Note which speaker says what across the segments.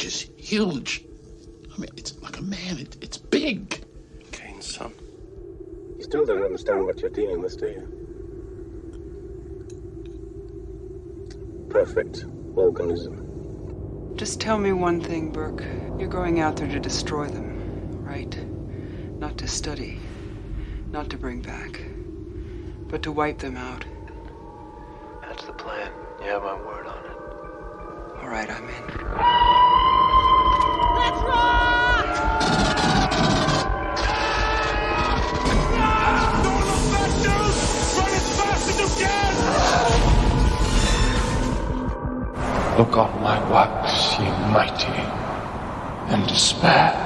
Speaker 1: is huge. I mean, it's like a man. It's big.
Speaker 2: Kane's son.
Speaker 3: You still don't understand what you're dealing with, do you? Perfect organism.
Speaker 4: Just tell me one thing, Burke. You're going out there to destroy them, right? Not to study, not to bring back, but to wipe them out.
Speaker 2: That's the plan. You have my word on it.
Speaker 4: All right, I'm in.
Speaker 5: Let's rock!
Speaker 6: Don't look back, dude! Run as fast as you can!
Speaker 2: Look on my works, ye mighty, and despair.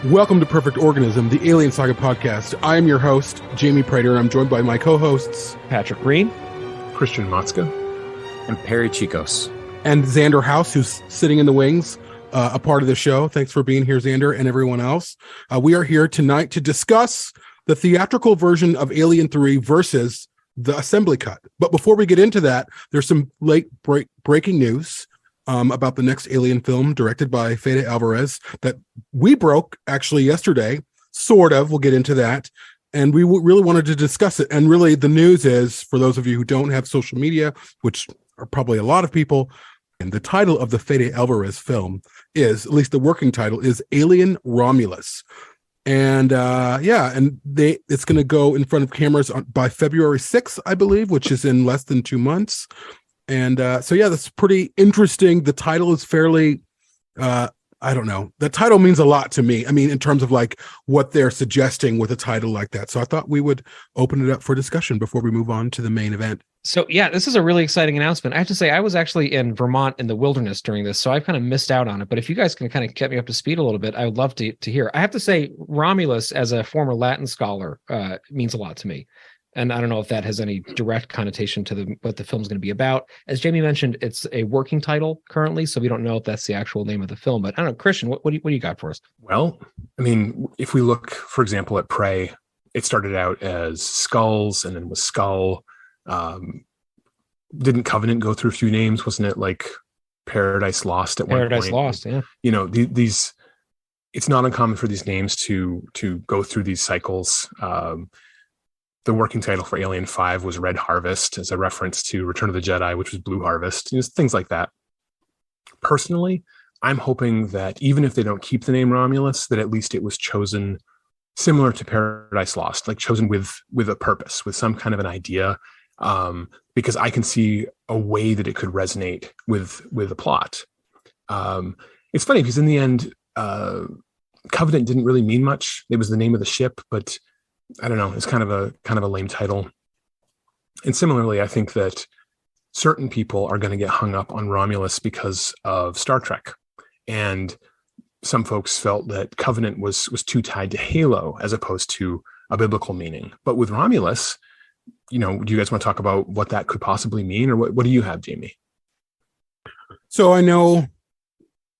Speaker 7: Welcome to Perfect Organism, the Alien Saga podcast. I am your host, Jaime Prater, and I'm joined by my co-hosts,
Speaker 8: Patrick Green,
Speaker 9: Christian Motzka,
Speaker 10: and Perry Chicos.
Speaker 7: And Xander House, who's sitting in the wings, a part of the show. Thanks for being here, Xander, and everyone else. We are here tonight to discuss the theatrical version of Alien 3 versus the assembly cut. But before we get into that, there's some late breaking news about the next Alien film directed by Fede Alvarez that we broke actually yesterday, sort of. We'll get into that. And we really wanted to discuss it. And really the news is, for those of you who don't have social media, which are probably a lot of people, and the title of the Fede Alvarez film is, at least the working title, is Alien Romulus. And it's going to go in front of cameras by February 6th, I believe, which is in less than 2 months. And that's pretty interesting. The title is fairly, I don't know. The title means a lot to me. I mean, in terms of like what they're suggesting with a title like that. So I thought we would open it up for discussion before we move on to the main event.
Speaker 8: So yeah, this is a really exciting announcement. I have to say, I was actually in Vermont in the wilderness during this, so I kind of missed out on it. But if you guys can kind of get me up to speed a little bit, I would love to hear. I have to say, Romulus, as a former Latin scholar, means a lot to me. And I don't know if that has any direct connotation to what the film's going to be about. As Jamie mentioned, it's a working title currently, so we don't know if that's the actual name of the film. But I don't know, Christian, what do you got for us?
Speaker 9: Well, I mean, if we look, for example, at Prey, it started out as Skulls and then was Skull. Didn't Covenant go through a few names? Wasn't it like Paradise Lost at one point?
Speaker 8: Paradise Lost, yeah.
Speaker 9: You know, these. It's not uncommon for these names to go through these cycles. The working title for Alien 5 was Red Harvest, as a reference to Return of the Jedi, which was Blue Harvest. You know, things like that. Personally, I'm hoping that even if they don't keep the name Romulus, that at least it was chosen similar to Paradise Lost, like chosen with a purpose, with some kind of an idea, because I can see a way that it could resonate with the plot. It's funny because in the end, Covenant didn't really mean much. It was the name of the ship, but I don't know. It's kind of a lame title. And similarly, I think that certain people are going to get hung up on Romulus because of Star Trek. And some folks felt that Covenant was too tied to Halo as opposed to a biblical meaning. But with Romulus, you know, do you guys want to talk about what that could possibly mean, or what do you have, Jamie?
Speaker 7: So I know,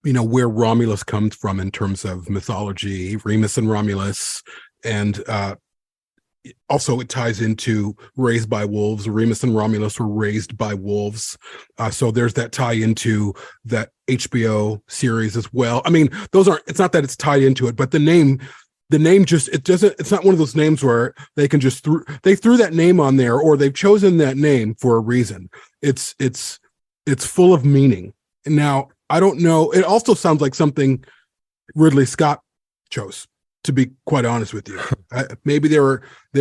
Speaker 7: you know, where Romulus comes from in terms of mythology, Remus and Romulus, and also it ties into Raised by Wolves. Remus and Romulus were raised by wolves. So there's that tie into that HBO series as well. I mean, it's not that it's tied into it, but the name just, it's not one of those names where they can just they threw that name on there, or they've chosen that name for a reason. It's full of meaning. And now I don't know. It also sounds like something Ridley Scott chose, to be quite honest with you. Maybe they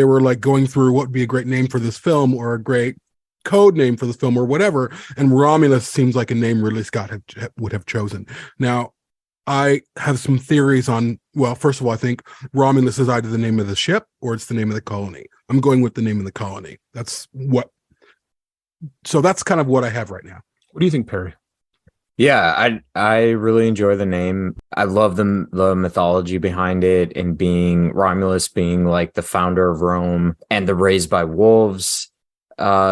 Speaker 7: were like going through what would be a great name for this film, or a great code name for this film, or whatever. And Romulus seems like a name Ridley Scott would have chosen. Now, I have some theories on, well, first of all, I think Romulus is either the name of the ship or it's the name of the colony. I'm going with the name of the colony. So that's kind of what I have right now.
Speaker 9: What do you think, Perry?
Speaker 10: Yeah, I really enjoy the name. I love the mythology behind it, and being Romulus being like the founder of Rome and the Raised by Wolves.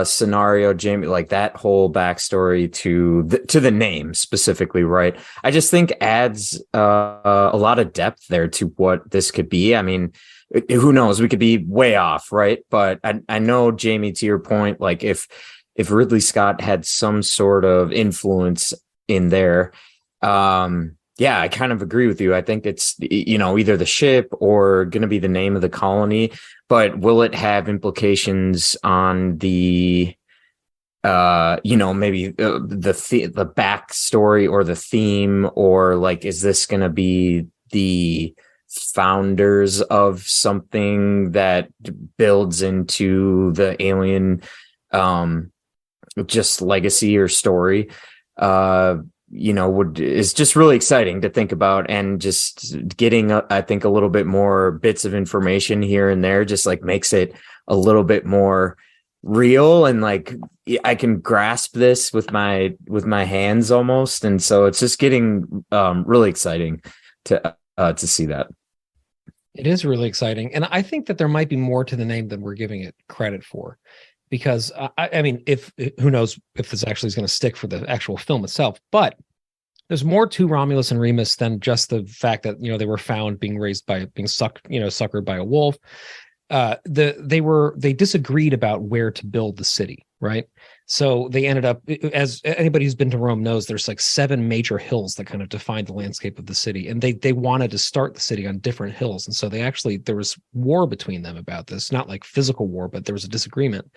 Speaker 10: scenario, Jamie, like that whole backstory to the name specifically, right? I just think adds a lot of depth there to what this could be. I mean, who knows? We could be way off, right? But I know, Jamie, to your point, like if Ridley Scott had some sort of influence in there, yeah, I kind of agree with you. I think it's, either the ship or going to be the name of the colony, but will it have implications on the, maybe the backstory or the theme, or like, is this going to be the founders of something that builds into the Alien, just legacy or story? Is just really exciting to think about, and just getting, I think, a little bit more bits of information here and there just like makes it a little bit more real, and like I can grasp this with my hands almost. And so it's just getting really exciting to see that.
Speaker 8: It is really exciting. And I think that there might be more to the name than we're giving it credit for. Because I mean, who knows if this actually is going to stick for the actual film itself, but there's more to Romulus and Remus than just the fact that, they were found being suckered by a wolf. They disagreed about where to build the city, right? So they ended up, as anybody who's been to Rome knows, there's like 7 major hills that kind of define the landscape of the city. And they wanted to start the city on different hills. And so there was war between them about this, not like physical war, but there was a disagreement.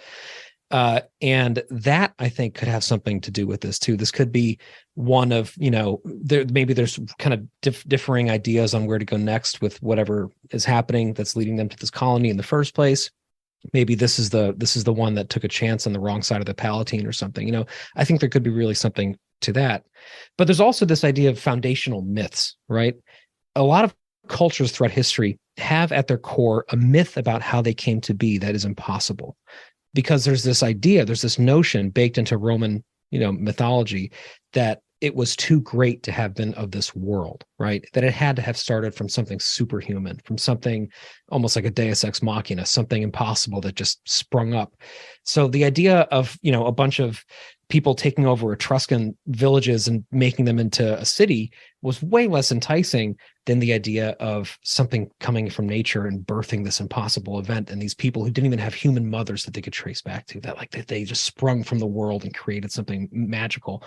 Speaker 8: And that, I think, could have something to do with this too. This could be one of, maybe there's kind of differing ideas on where to go next with whatever is happening that's leading them to this colony in the first place. Maybe this is the one that took a chance on the wrong side of the Palatine or something. I think there could be really something to that. But there's also this idea of foundational myths, right? A lot of cultures throughout history have at their core a myth about how they came to be that is impossible. Because there's this notion baked into Roman, mythology that it was too great to have been of this world, right? That it had to have started from something superhuman, from something almost like a deus ex machina, something impossible that just sprung up. So the idea of, a bunch of people taking over Etruscan villages and making them into a city was way less enticing than the idea of something coming from nature and birthing this impossible event. And these people who didn't even have human mothers that they could trace back to, that they just sprung from the world and created something magical.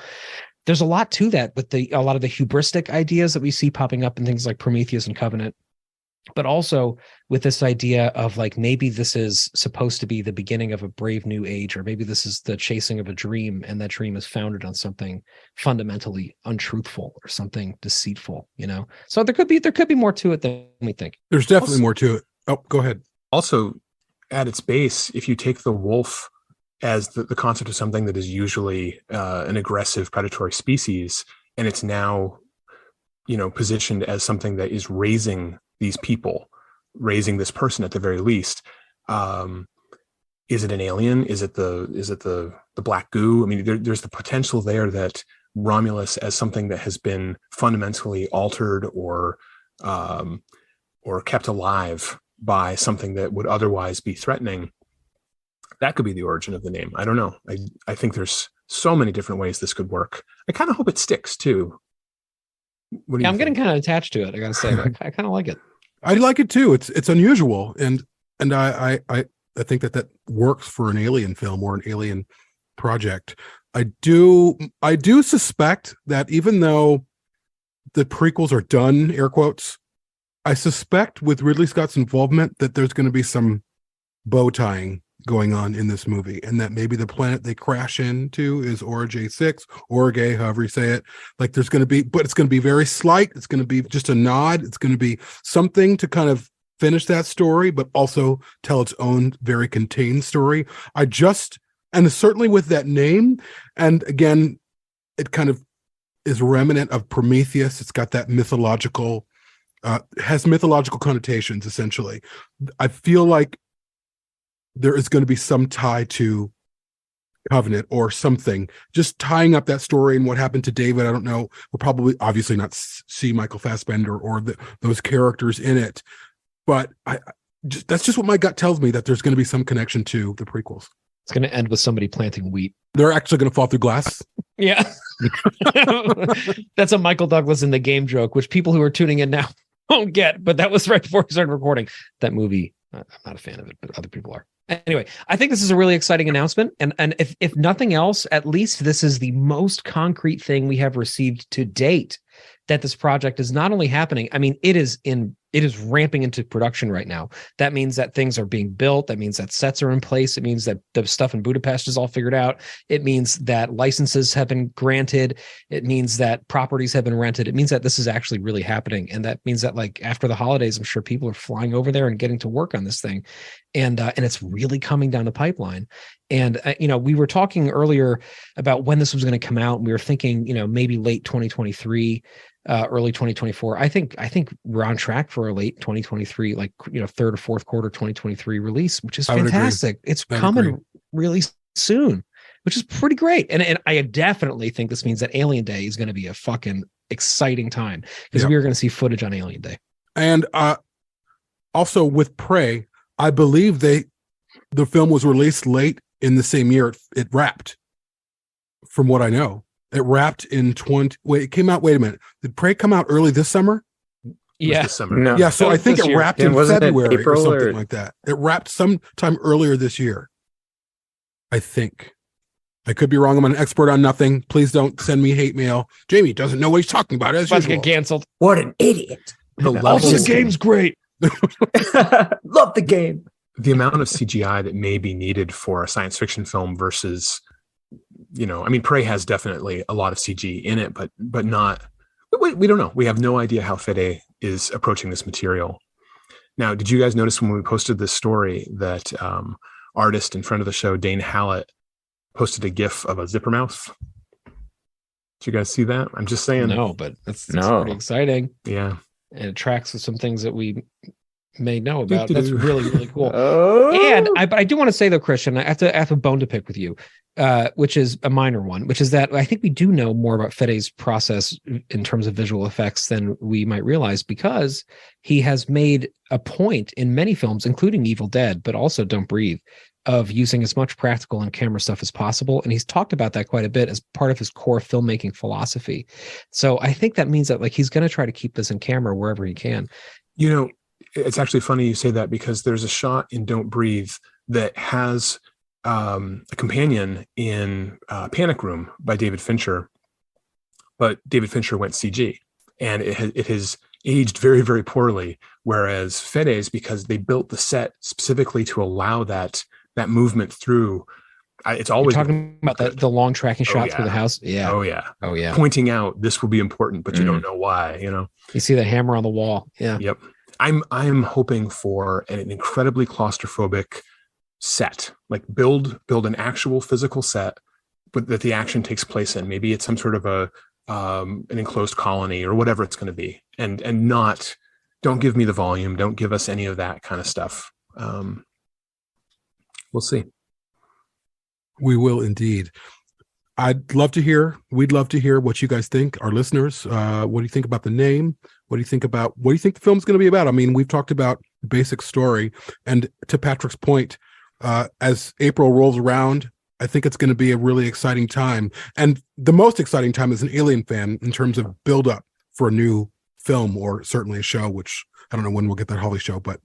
Speaker 8: There's a lot to that with a lot of the hubristic ideas that we see popping up in things like Prometheus and Covenant, but also with this idea of like, maybe this is supposed to be the beginning of a brave new age, or maybe this is the chasing of a dream, and that dream is founded on something fundamentally untruthful or something deceitful, So there could be more to it than we think.
Speaker 7: There's definitely more to it. Oh, go ahead.
Speaker 9: Also, at its base, if you take the wolf as the concept of something that is usually an aggressive predatory species, and it's now, positioned as something that is raising these people, raising this person at the very least. Is it an alien? Is it the black goo? I mean, there's the potential there that Romulus, as something that has been fundamentally altered or kept alive by something that would otherwise be threatening, that could be the origin of the name. I don't know. I think there's so many different ways this could work. I kind of hope it sticks too.
Speaker 8: I'm getting kind of attached to it, I gotta say. I kind of like it.
Speaker 7: I like it too. It's unusual, and I think that works for an Alien film or an Alien project. I do suspect that even though the prequels are done, air quotes, I suspect with Ridley Scott's involvement that there's going to be some bow tying going on in this movie, and that maybe the planet they crash into is Aura J6, Orgay, however you say it. Like there's going to be, but it's going to be very slight. It's going to be just a nod. It's going to be something to kind of finish that story, but also tell its own very contained story. And certainly with that name, and again, it kind of is remnant of Prometheus. It's got that mythological, has mythological connotations, essentially. I feel like there is going to be some tie to Covenant or something, just tying up that story and what happened to David. I don't know. We'll probably obviously not see Michael Fassbender or those characters in it, but that's just what my gut tells me, that there's going to be some connection to the prequels.
Speaker 8: It's going to end with somebody planting wheat.
Speaker 7: They're actually going to fall through glass.
Speaker 8: Yeah. That's a Michael Douglas in the Game joke, which people who are tuning in now won't get, but that was right before we started recording. That movie, I'm not a fan of it, but other people are. Anyway, I think this is a really exciting announcement. And if nothing else, at least this is the most concrete thing we have received to date, that this project is not only happening, I mean, it is ramping into production right now. That means that things are being built. That means that sets are in place. It means that the stuff in Budapest is all figured out. It means that licenses have been granted. It means that properties have been rented. It means that this is actually really happening. And that means that, like, after the holidays, I'm sure people are flying over there and getting to work on this thing. And it's really coming down the pipeline. And, we were talking earlier about when this was going to come out. And we were thinking, maybe late 2023, early 2024. I think we're on track for a late 2023, third or fourth quarter 2023 release, which is fantastic. It's coming really soon, which is pretty great. And I definitely think this means that Alien Day is going to be a fucking exciting time, because we are going to see footage on Alien Day. And
Speaker 7: also with Prey, I believe the film was released late in the same year it wrapped, from what I know. It wrapped in it came out. Wait a minute. Did Prey come out early this summer?
Speaker 8: Yeah.
Speaker 9: This summer.
Speaker 10: No.
Speaker 7: Yeah. So I think it wrapped in February or something like that. It wrapped sometime earlier this year, I think. I could be wrong. I'm an expert on nothing. Please don't send me hate mail. Jamie doesn't know what he's talking about. As usual.
Speaker 8: Get canceled.
Speaker 10: What an idiot.
Speaker 8: Also, the game's great.
Speaker 10: Love the game.
Speaker 9: The amount of CGI that may be needed for a science fiction film versus, Prey has definitely a lot of CG in it, but not. We don't know. We have no idea how Fede is approaching this material. Now, did you guys notice when we posted this story that artist and friend of the show Dane Hallett posted a GIF of a zipper mouth? Did you guys see that? I'm just saying.
Speaker 8: No, but that's pretty exciting.
Speaker 9: Yeah,
Speaker 8: and it tracks with some things that we may know about. That's really, really cool.
Speaker 10: Oh.
Speaker 8: But I do want to say though, Christian, I have a bone to pick with you, which is a minor one, which is that I think we do know more about Fede's process in terms of visual effects than we might realize, because he has made a point in many films, including Evil Dead, but also Don't Breathe, of using as much practical and camera stuff as possible. And he's talked about that quite a bit as part of his core filmmaking philosophy. So I think that means that he's going to try to keep this in camera wherever he can.
Speaker 9: It's actually funny you say that, because there's a shot in Don't Breathe that has a companion in Panic Room by David Fincher, but David Fincher went CG, and it has aged very, very poorly. Whereas Fede's, because they built the set specifically to allow that movement through. It's always
Speaker 8: talking about the long tracking shot through the house. Yeah.
Speaker 9: Oh yeah.
Speaker 8: Oh yeah.
Speaker 9: Pointing out this will be important, but you don't know why.
Speaker 8: You see the hammer on the wall. Yeah.
Speaker 9: Yep. I'm hoping for an incredibly claustrophobic set, like build an actual physical set, but that the action takes place in. Maybe it's some sort of an enclosed colony or whatever it's going to be, and don't give me the volume. Don't give us any of that kind of stuff. We'll see.
Speaker 7: We will indeed. We'd love to hear what you guys think, our listeners. What do you think about the name? What do you think the film's going to be about? I mean, we've talked about the basic story, and to Patrick's point, as April rolls around, I think it's going to be a really exciting time. And the most exciting time as an Alien fan in terms of build up for a new film, or certainly a show, which I don't know when we'll get that Holly show, but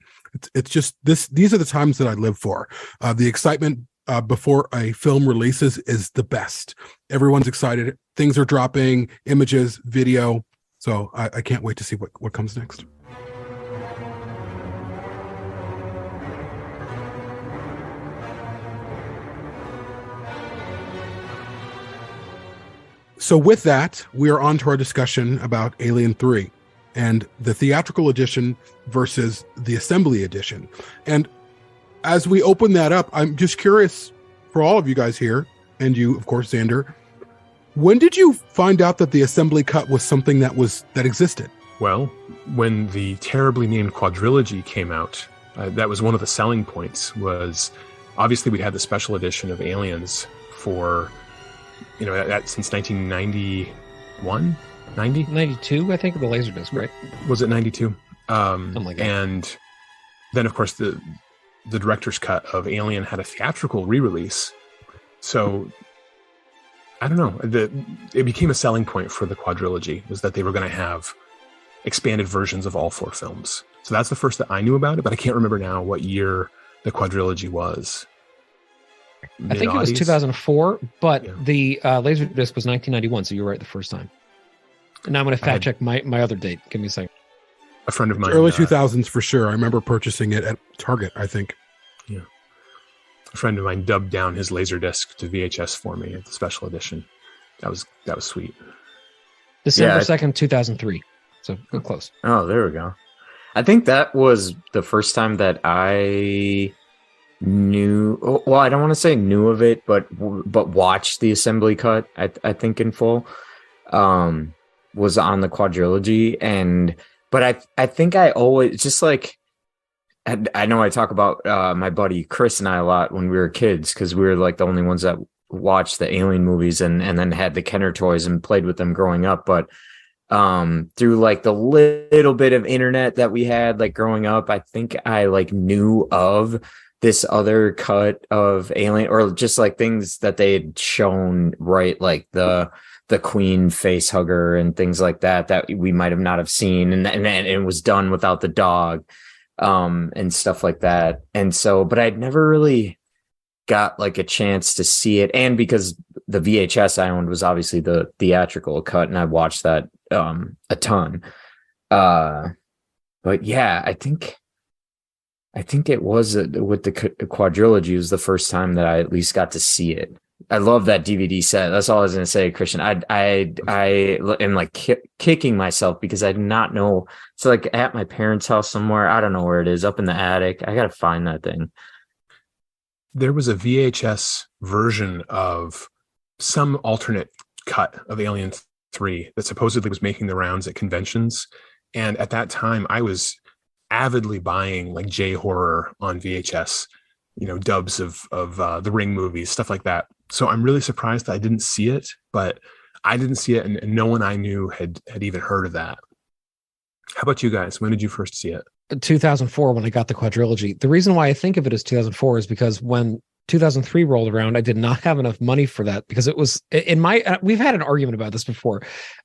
Speaker 7: it's just these are the times that I live for. The excitement before a film releases is the best. Everyone's excited. Things are dropping, images, video. So I can't wait to see what comes next. So with that, we are on to our discussion about Alien 3 and the theatrical edition versus the assembly edition. And as we open that up, I'm just curious for all of you guys here, and you, of course, Xander, when did you find out that the assembly cut was something that existed?
Speaker 9: Well, when the terribly named quadrilogy came out, that was one of the selling points. Was obviously we'd had the special edition of Aliens for, that since 1991, 90?
Speaker 8: 92, I think, the Laserdisc, right?
Speaker 9: Was it 92?
Speaker 8: Something like that.
Speaker 9: And then, of course, the the director's cut of Alien had a theatrical re-release. So I don't know. It became a selling point for the quadrilogy, was that they were going to have expanded versions of all 4 films. So that's the first that I knew about it, but I can't remember now what year the quadrilogy was.
Speaker 8: I think it was 2004, but the Laserdisc was 1991, so you were right the first time. And now I'm going to fact check my other date. Give me a second.
Speaker 9: A friend of mine.
Speaker 7: Early 2000s for sure. I remember purchasing it at Target, I think.
Speaker 9: Yeah. A friend of mine dubbed down his Laserdisc to VHS for me at the special edition. That was sweet.
Speaker 8: December 2nd, 2003. So good close.
Speaker 10: Oh, there we go. I think that was the first time that I knew. Well, I don't want to say knew of it, but watched the assembly cut. I think in full was on the quadrilogy, but I think I always just like. I know I talk about my buddy Chris and I a lot when we were kids, because we were like the only ones that watched the Alien movies and then had the Kenner toys and played with them growing up. But through like the little bit of internet that we had like growing up, I think I like knew of this other cut of Alien, or just like things that they had shown, right? Like the Queen face hugger and things like that we might have not have seen, and it was done without the dog. And stuff like that. And so, but I'd never really got like a chance to see it. And because the VHS I owned was obviously the theatrical cut, and I watched that a ton. But yeah, I think it was with the quadrilogy was the first time that I at least got to see it. I love that DVD set. That's all I was going to say, Christian. I am like kicking myself because I did not know. It's like at my parents' house somewhere. I don't know where it is, up in the attic. I got to find that thing.
Speaker 9: There was a VHS version of some alternate cut of Alien 3 that supposedly was making the rounds at conventions. And at that time, I was avidly buying like J-horror on VHS, dubs of the Ring movies, stuff like that. So I'm really surprised that I didn't see it, but I didn't see it, and no one I knew had even heard of that. How about you guys? When did you first see it?
Speaker 8: 2004, when I got the quadrilogy. The reason why I think of it as 2004 is because when 2003 rolled around, I did not have enough money for that, because it was in my, we've had an argument about this before.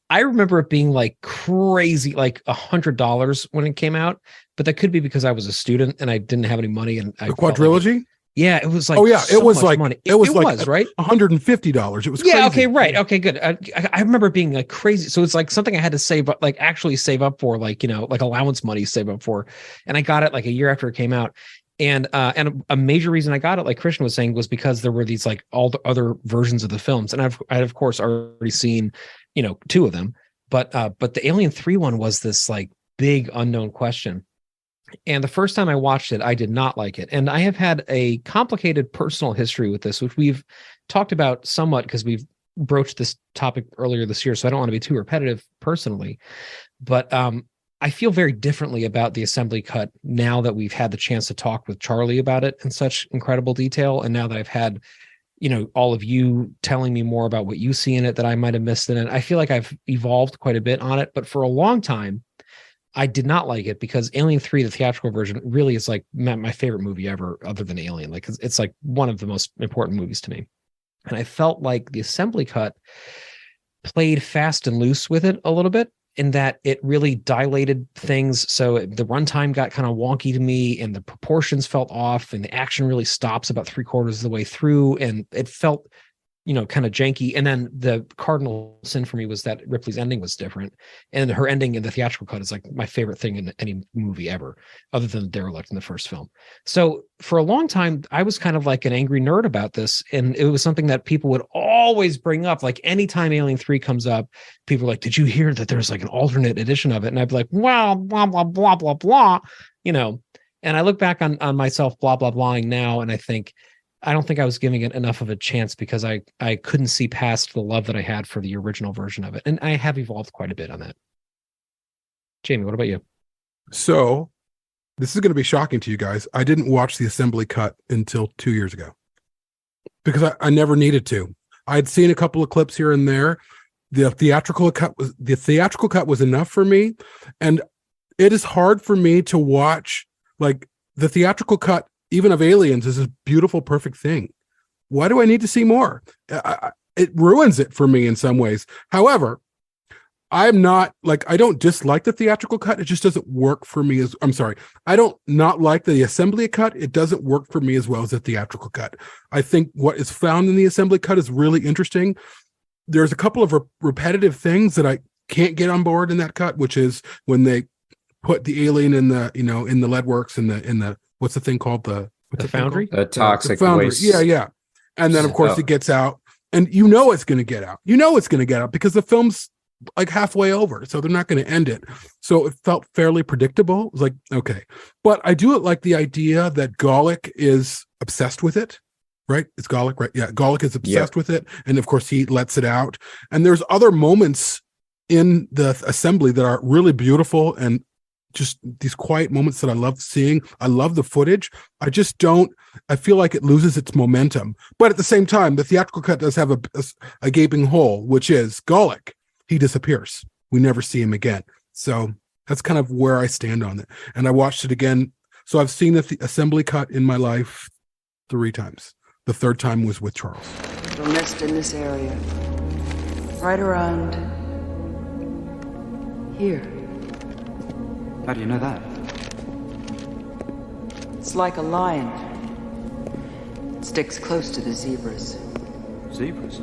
Speaker 8: I remember it being like crazy, like $100 when it came out, but that could be because I was a student and I didn't have any money. And
Speaker 7: the quadrilogy?
Speaker 8: Yeah, it was like,
Speaker 7: oh yeah,
Speaker 8: so
Speaker 7: it was like
Speaker 8: money.
Speaker 7: It was
Speaker 8: right,
Speaker 7: $150. It was crazy.
Speaker 8: Yeah, okay, right, okay, good. I remember being like crazy. So it's like something I had to save up, like actually save up for, like like allowance money save up for, and I got it like a year after it came out. And a major reason I got it, like Christian was saying, was because there were these like all the other versions of the films, and I'd of course already seen 2 of them, but the Alien 3 one was this like big unknown question. And the first time I watched it, I did not like it. And I have had a complicated personal history with this, which we've talked about somewhat because we've broached this topic earlier this year. So I don't want to be too repetitive personally. But I feel very differently about the assembly cut now that we've had the chance to talk with Charlie about it in such incredible detail. And now that I've had, all of you telling me more about what you see in it that I might have missed in it, I feel like I've evolved quite a bit on it. But for a long time, I did not like it because Alien 3, the theatrical version, really is like my favorite movie ever, other than Alien. Like it's like one of the most important movies to me. And I felt like the assembly cut played fast and loose with it a little bit, in that it really dilated things. So the runtime got kind of wonky to me, and the proportions felt off, and the action really stops about 3/4 of the way through. And it felt, kind of janky. And then the cardinal sin for me was that Ripley's ending was different. And her ending in the theatrical cut is like my favorite thing in any movie ever, other than Derelict in the first film. So for a long time, I was kind of like an angry nerd about this. And it was something that people would always bring up. Like anytime Alien 3 comes up, people are like, did you hear that there's like an alternate edition of it? And I'd be like, well, blah, blah, blah, blah, blah, and I look back on myself, blah, blah, blahing now. And I don't think I was giving it enough of a chance because I couldn't see past the love that I had for the original version of it. And I have evolved quite a bit on that. Jamie, what about you?
Speaker 7: So this is going to be shocking to you guys. I didn't watch the assembly cut until 2 years ago because I never needed to. I'd seen a couple of clips here and there. The theatrical cut was enough for me. And it is hard for me to watch, like, the theatrical cut even of Aliens, is a beautiful, perfect thing. Why do I need to see more? It ruins it for me in some ways. However, I'm not like, I don't dislike the theatrical cut. It just doesn't work for me as, I'm sorry. I don't not like the assembly cut. It doesn't work for me as well as the theatrical cut. I think what is found in the assembly cut is really interesting. There's a couple of repetitive things that I can't get on board in that cut, which is when they put the alien in the, in the lead works, in the, what's the thing called? The
Speaker 8: foundry?
Speaker 10: The toxic
Speaker 7: foundry.
Speaker 10: waste.
Speaker 7: Yeah. And then of course it gets out, and it's going to get out. It's going to get out because the film's like halfway over, so they're not going to end it. So it felt fairly predictable. It was like, okay. But I do like the idea that Golic is obsessed with it, right? It's Golic, right? Yeah, Golic is obsessed with it. And of course he lets it out. And there's other moments in the assembly that are really beautiful and just these quiet moments that I love seeing. I love the footage. I feel like it loses its momentum. But at the same time, the theatrical cut does have a gaping hole, which is Golic. He disappears. We never see him again. So that's kind of where I stand on it. And I watched it again. So I've seen the assembly cut in my life 3 times. The third time was with Charles.
Speaker 4: It'll nest in this area. Right around here.
Speaker 5: How do you know that?
Speaker 4: It's like a lion. It sticks close to the zebras.
Speaker 5: Zebras?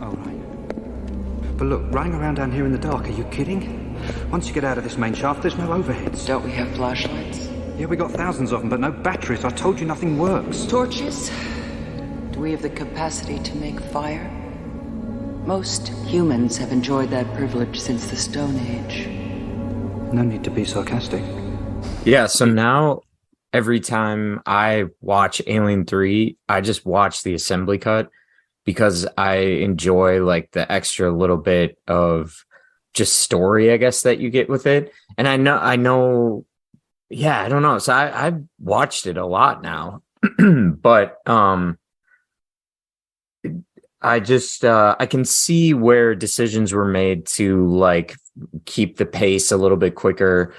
Speaker 5: Oh, right. But look, running around down here in the dark, are you kidding? Once you get out of this main shaft, there's no overheads.
Speaker 4: Don't we have flashlights?
Speaker 5: Yeah, we got thousands of them, but no batteries. I told you nothing works.
Speaker 4: Torches? Do we have the capacity to make fire? Most humans have enjoyed that privilege since the Stone Age.
Speaker 5: No need to be sarcastic.
Speaker 10: Yeah, so now every time I watch Alien 3, I just watch the assembly cut because I enjoy like the extra little bit of just story, I guess, that you get with it. And I know, yeah, I don't know. So I've watched it a lot now, but I just I can see where decisions were made to like keep the pace a little bit quicker.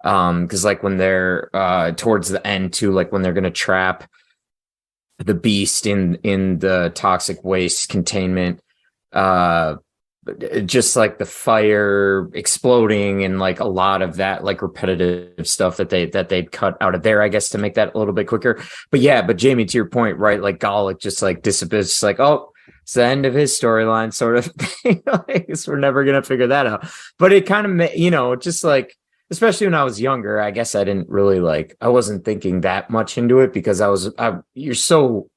Speaker 10: Because like when they're towards the end too, like when they're gonna trap the beast in the toxic waste containment, just like the fire exploding and like a lot of that like repetitive stuff that they'd cut out of there, I guess, to make that a little bit quicker. But Jamie, to your point, right? Like Golic just like disappears, just like, oh, it's the end of his storyline, sort of thing. Like, we're never gonna figure that out. But it kind of, just like, especially when I was younger, I guess I didn't really I wasn't thinking that much into it because you're so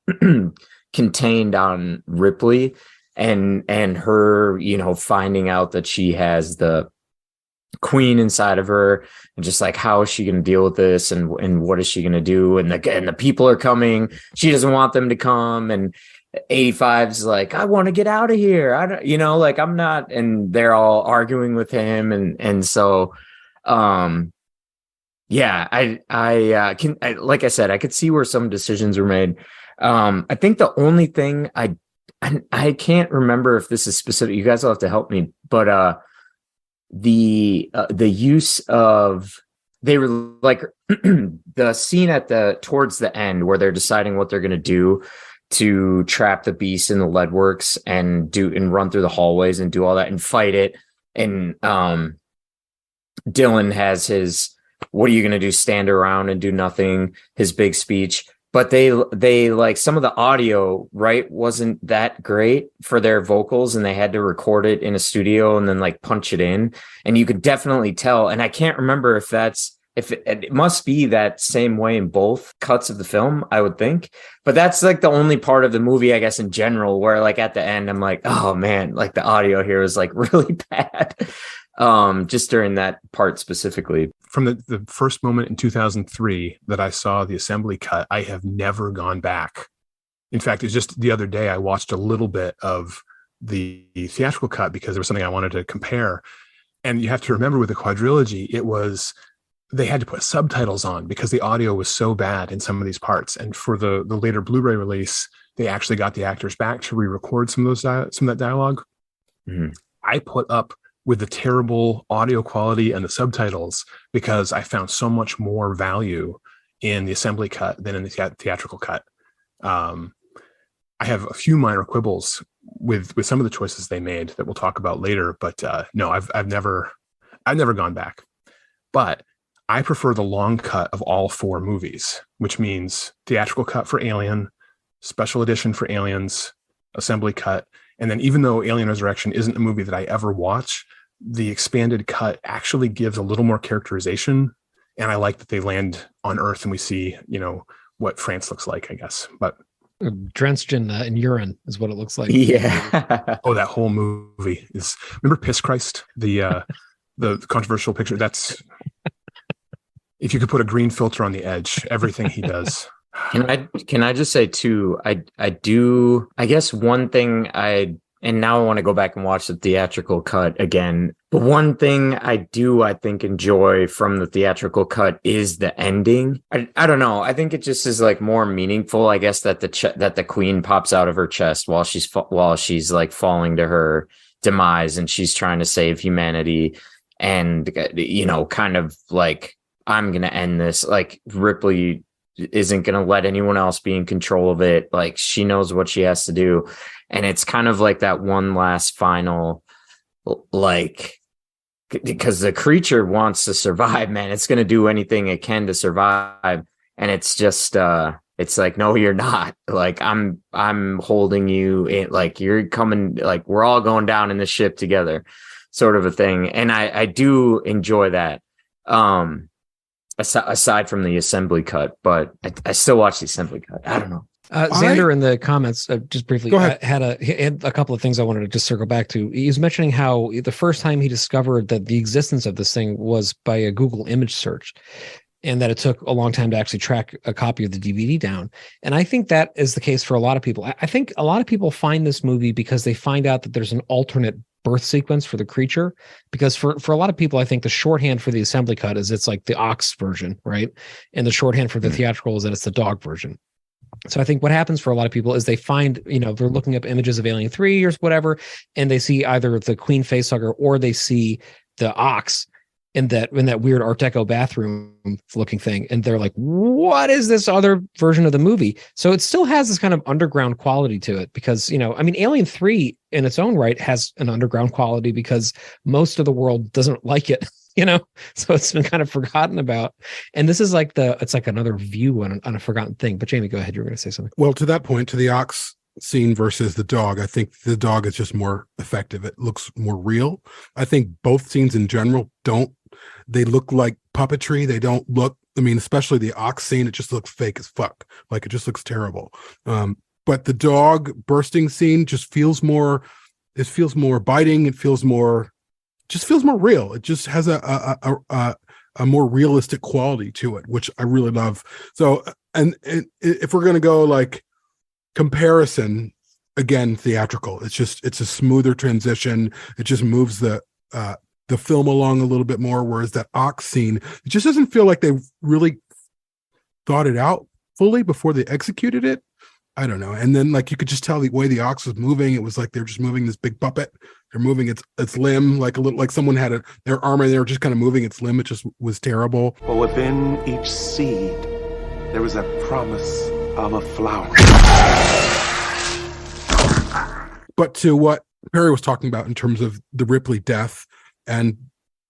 Speaker 10: contained on Ripley and her, finding out that she has the queen inside of her and just like, how is she going to deal with this? And what is she going to do? And the people are coming. She doesn't want them to come. And 85's like, I want to get out of here. I don't, I'm not, and they're all arguing with him. And so, I like I said, I could see where some decisions were made. I think the only thing I can't remember if this is specific, you guys will have to help me, but the use of, they were like the scene towards the end where they're deciding what they're going to do to trap the beast in the lead works and run through the hallways and do all that and fight it. And Dylan has his, what are you going to do? Stand around and do nothing, his big speech. But they like, some of the audio, right, wasn't that great for their vocals, and they had to record it in a studio and then like punch it in. And you could definitely tell. And I can't remember if it must be that same way in both cuts of the film, I would think. But that's like the only part of the movie, I guess, in general, where like at the end, I'm like, oh man, like the audio here is like really bad. Just during that part specifically.
Speaker 9: From the first moment in 2003 that I saw the assembly cut, I have never gone back. In fact, it's just the other day I watched a little bit of the theatrical cut because there was something I wanted to compare. And you have to remember with the quadrilogy, they had to put subtitles on because the audio was so bad in some of these parts. And for the later Blu-ray release, they actually got the actors back to re-record some of that dialogue. Mm-hmm. I put up with the terrible audio quality and the subtitles because I found so much more value in the assembly cut than in the theatrical cut. I have a few minor quibbles with some of the choices they made that we'll talk about later, but no, I've never gone back. But I prefer the long cut of all 4 movies, which means theatrical cut for Alien, special edition for Aliens, assembly cut, and then even though Alien Resurrection isn't a movie that I ever watch, the expanded cut actually gives a little more characterization, and I like that they land on Earth and we see, what France looks like, I guess. But
Speaker 8: drenched in urine is what it looks like.
Speaker 10: Yeah.
Speaker 9: Oh, that whole movie is. Remember Piss Christ, the controversial picture. That's if you could put a green filter on the edge, everything he does.
Speaker 10: Can I just say too? I do. I guess one thing and now I want to go back and watch the theatrical cut again. But one thing I think enjoy from the theatrical cut is the ending. I don't know. I think it just is like more meaningful. I guess that the queen pops out of her chest while she's like falling to her demise and she's trying to save humanity, and kind of like, I'm gonna end this. Like Ripley isn't gonna let anyone else be in control of it. Like she knows what she has to do. And it's kind of like that one last final, like, because the creature wants to survive, man. It's going to do anything it can to survive. And it's just, it's like, no, you're not. Like, I'm holding you in, like, you're coming, like, we're all going down in the ship together, sort of a thing. And I do enjoy that. Aside from the assembly cut, but I still watch the assembly cut. I don't know.
Speaker 8: Xander in the comments, just briefly, had a couple of things I wanted to just circle back to. He was mentioning how the first time he discovered that the existence of this thing was by a Google image search, and that it took a long time to actually track a copy of the DVD down. And I think that is the case for a lot of people. I think a lot of people find this movie because they find out that there's an alternate birth sequence for the creature, because for a lot of people, I think the shorthand for the assembly cut is it's like the ox version, right? And the shorthand for the theatrical is that it's the dog version. So I think what happens for a lot of people is they find, they're looking up images of Alien 3 or whatever, and they see either the queen facehugger or they see the ox in that weird Art Deco bathroom looking thing. And they're like, what is this other version of the movie? So it still has this kind of underground quality to it because, Alien 3 in its own right has an underground quality because most of the world doesn't like it. So it's been kind of forgotten about. And this is like it's like another view on a forgotten thing. But Jamie, go ahead. You were going to say something.
Speaker 7: Well, to that point, to the ox scene versus the dog, I think the dog is just more effective. It looks more real. I think both scenes in general they look like puppetry. They don't look, especially the ox scene, it just looks fake as fuck. Like it just looks terrible. But the dog bursting scene just feels more biting. It feels more real. It just has a more realistic quality to it, which I really love. So, and if we're going to go like comparison, again, theatrical, it's a smoother transition. It just moves the film along a little bit more. Whereas that ox scene, it just doesn't feel like they really thought it out fully before they executed it. I don't know. And then like you could just tell the way the ox was moving, it was like they're just moving this big puppet. They're moving its limb like a little, like someone had their arm and they were just kind of moving its limb. It just was terrible.
Speaker 3: Well, within each seed, there is a promise of a flower.
Speaker 7: But to what Perry was talking about in terms of the Ripley death and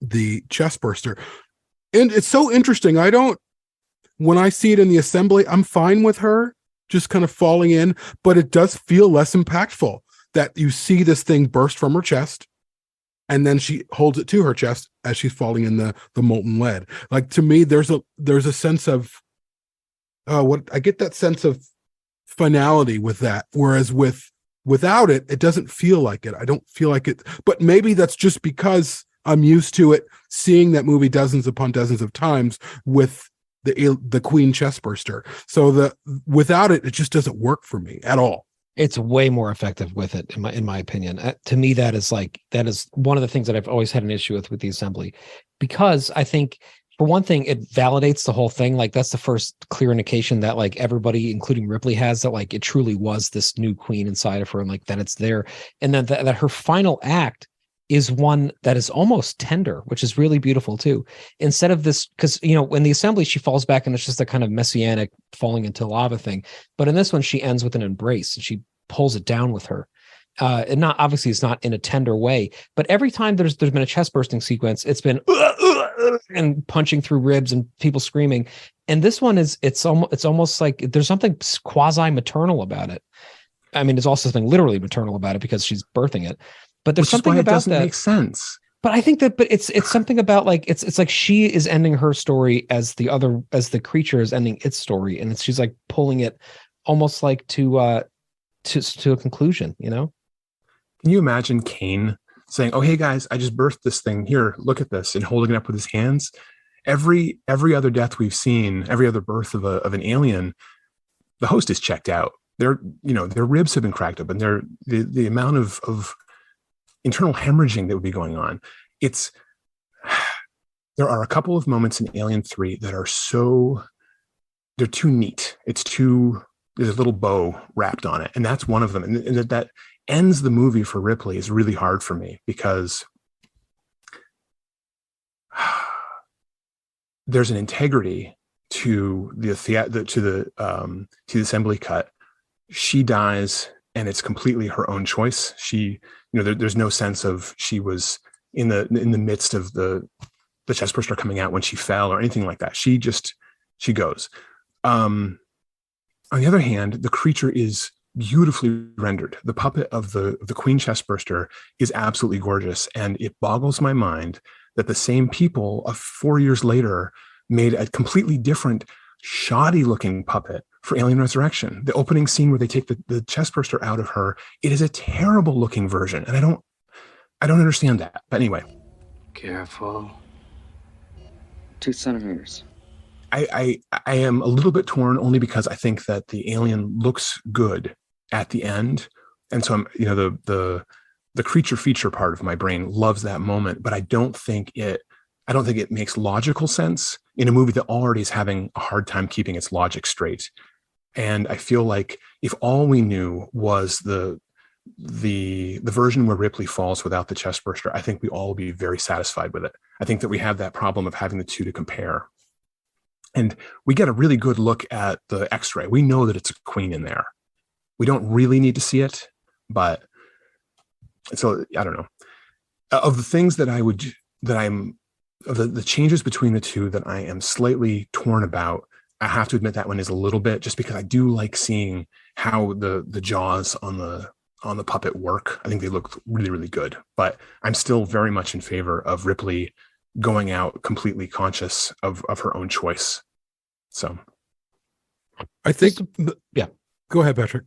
Speaker 7: the chest burster, and it's so interesting. When I see it in the assembly, I'm fine with her just kind of falling in, but it does feel less impactful that you see this thing burst from her chest and then she holds it to her chest as she's falling in the molten lead. Like, to me, there's a sense of I get that sense of finality with that. Whereas without it, it doesn't feel like it. I don't feel like it, but maybe that's just because I'm used to it, seeing that movie dozens upon dozens of times with the queen chest burster. So without it, it just doesn't work for me at all.
Speaker 8: It's way more effective with it, in my opinion. To me, that is one of the things that I've always had an issue with the assembly, because I think, for one thing, it validates the whole thing. Like, that's the first clear indication that like everybody, including Ripley, has that like it truly was this new queen inside of her, and like that it's there, and then that her final act is one that is almost tender, which is really beautiful too. Instead of this, because in the assembly she falls back and it's just a kind of messianic falling into lava thing, but in this one she ends with an embrace and she pulls it down with her. And not obviously it's not in a tender way, but every time there's been a chest bursting sequence, it's been and punching through ribs and people screaming. And this one it's almost like there's something quasi maternal about it. I mean, there's also something literally maternal about it because she's birthing it. But there's something about
Speaker 9: doesn't
Speaker 8: that
Speaker 9: make sense.
Speaker 8: But I think that, it's something about like it's like she is ending her story as the creature is ending its story, and she's like pulling it almost like to a conclusion.
Speaker 9: Can you imagine Kane saying, "Oh, hey guys, I just birthed this thing. Here, look at this," and holding it up with his hands? Every other death we've seen, every other birth of an alien, the host is checked out. Their ribs have been cracked up, and the amount of internal hemorrhaging that would be going on. There are a couple of moments in Alien 3 that are they're too neat. There's a little bow wrapped on it. And that's one of them. And that ends the movie for Ripley is really hard for me because there's an integrity to the assembly cut. She dies and it's completely her own choice. There's no sense of she was in the midst of the chest burster coming out when she fell or anything like that. She goes. On the other hand, the creature is beautifully rendered. The puppet of the queen chest burster is absolutely gorgeous, and it boggles my mind that the same people 4 years later made a completely different, shoddy looking puppet for Alien Resurrection. The opening scene where they take the chest burster out of her, it is a terrible looking version, and I don't understand that. But anyway,
Speaker 5: careful. 2 centimeters.
Speaker 9: I am a little bit torn only because I think that the alien looks good at the end, and so I'm the creature feature part of my brain loves that moment, but I don't think it makes logical sense in a movie that already is having a hard time keeping its logic straight. And I feel like if all we knew was the version where Ripley falls without the chest burster, I think we all would be very satisfied with it. I think that we have that problem of having the two to compare. And we get a really good look at the X-ray. We know that it's a queen in there. We don't really need to see it, but so I don't know. Of the things that the changes between the two that I am slightly torn about, I have to admit that one is a little bit, just because I do like seeing how the jaws on the puppet work. I think they look really, really good, but I'm still very much in favor of Ripley going out completely conscious of her own choice. So
Speaker 7: I think, go ahead, Patrick.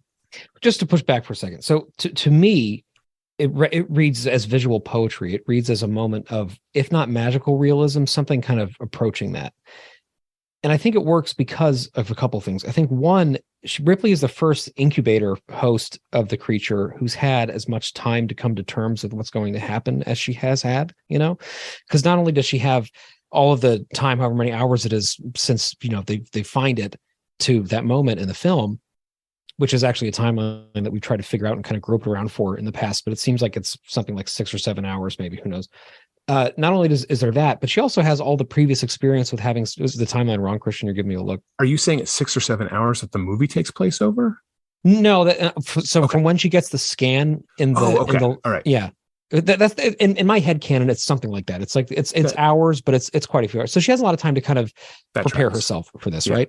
Speaker 8: Just to push back for a second. So to me, it reads as visual poetry. It reads as a moment of, if not magical realism, something kind of approaching that. And I think it works because of a couple of things. I think one, Ripley is the first incubator host of the creature who's had as much time to come to terms with what's going to happen as she has had, because not only does she have all of the time, however many hours it is since, they find it to that moment in the film, which is actually a timeline that we tried to figure out and kind of groped around for in the past, but it seems like it's something like 6 or 7 hours, maybe, who knows. Not only is there that, but she also has all the previous experience with having, is the timeline wrong, Christian? You're giving me a look.
Speaker 9: Are you saying it's 6 or 7 hours that the movie takes place over?
Speaker 8: No, from when she gets the scan in the,
Speaker 9: all right.
Speaker 8: Yeah. That's in my head canon. It's something like that. It's like, it's hours, but it's quite a few hours. So she has a lot of time to kind of prepare herself for this. Yeah. Right.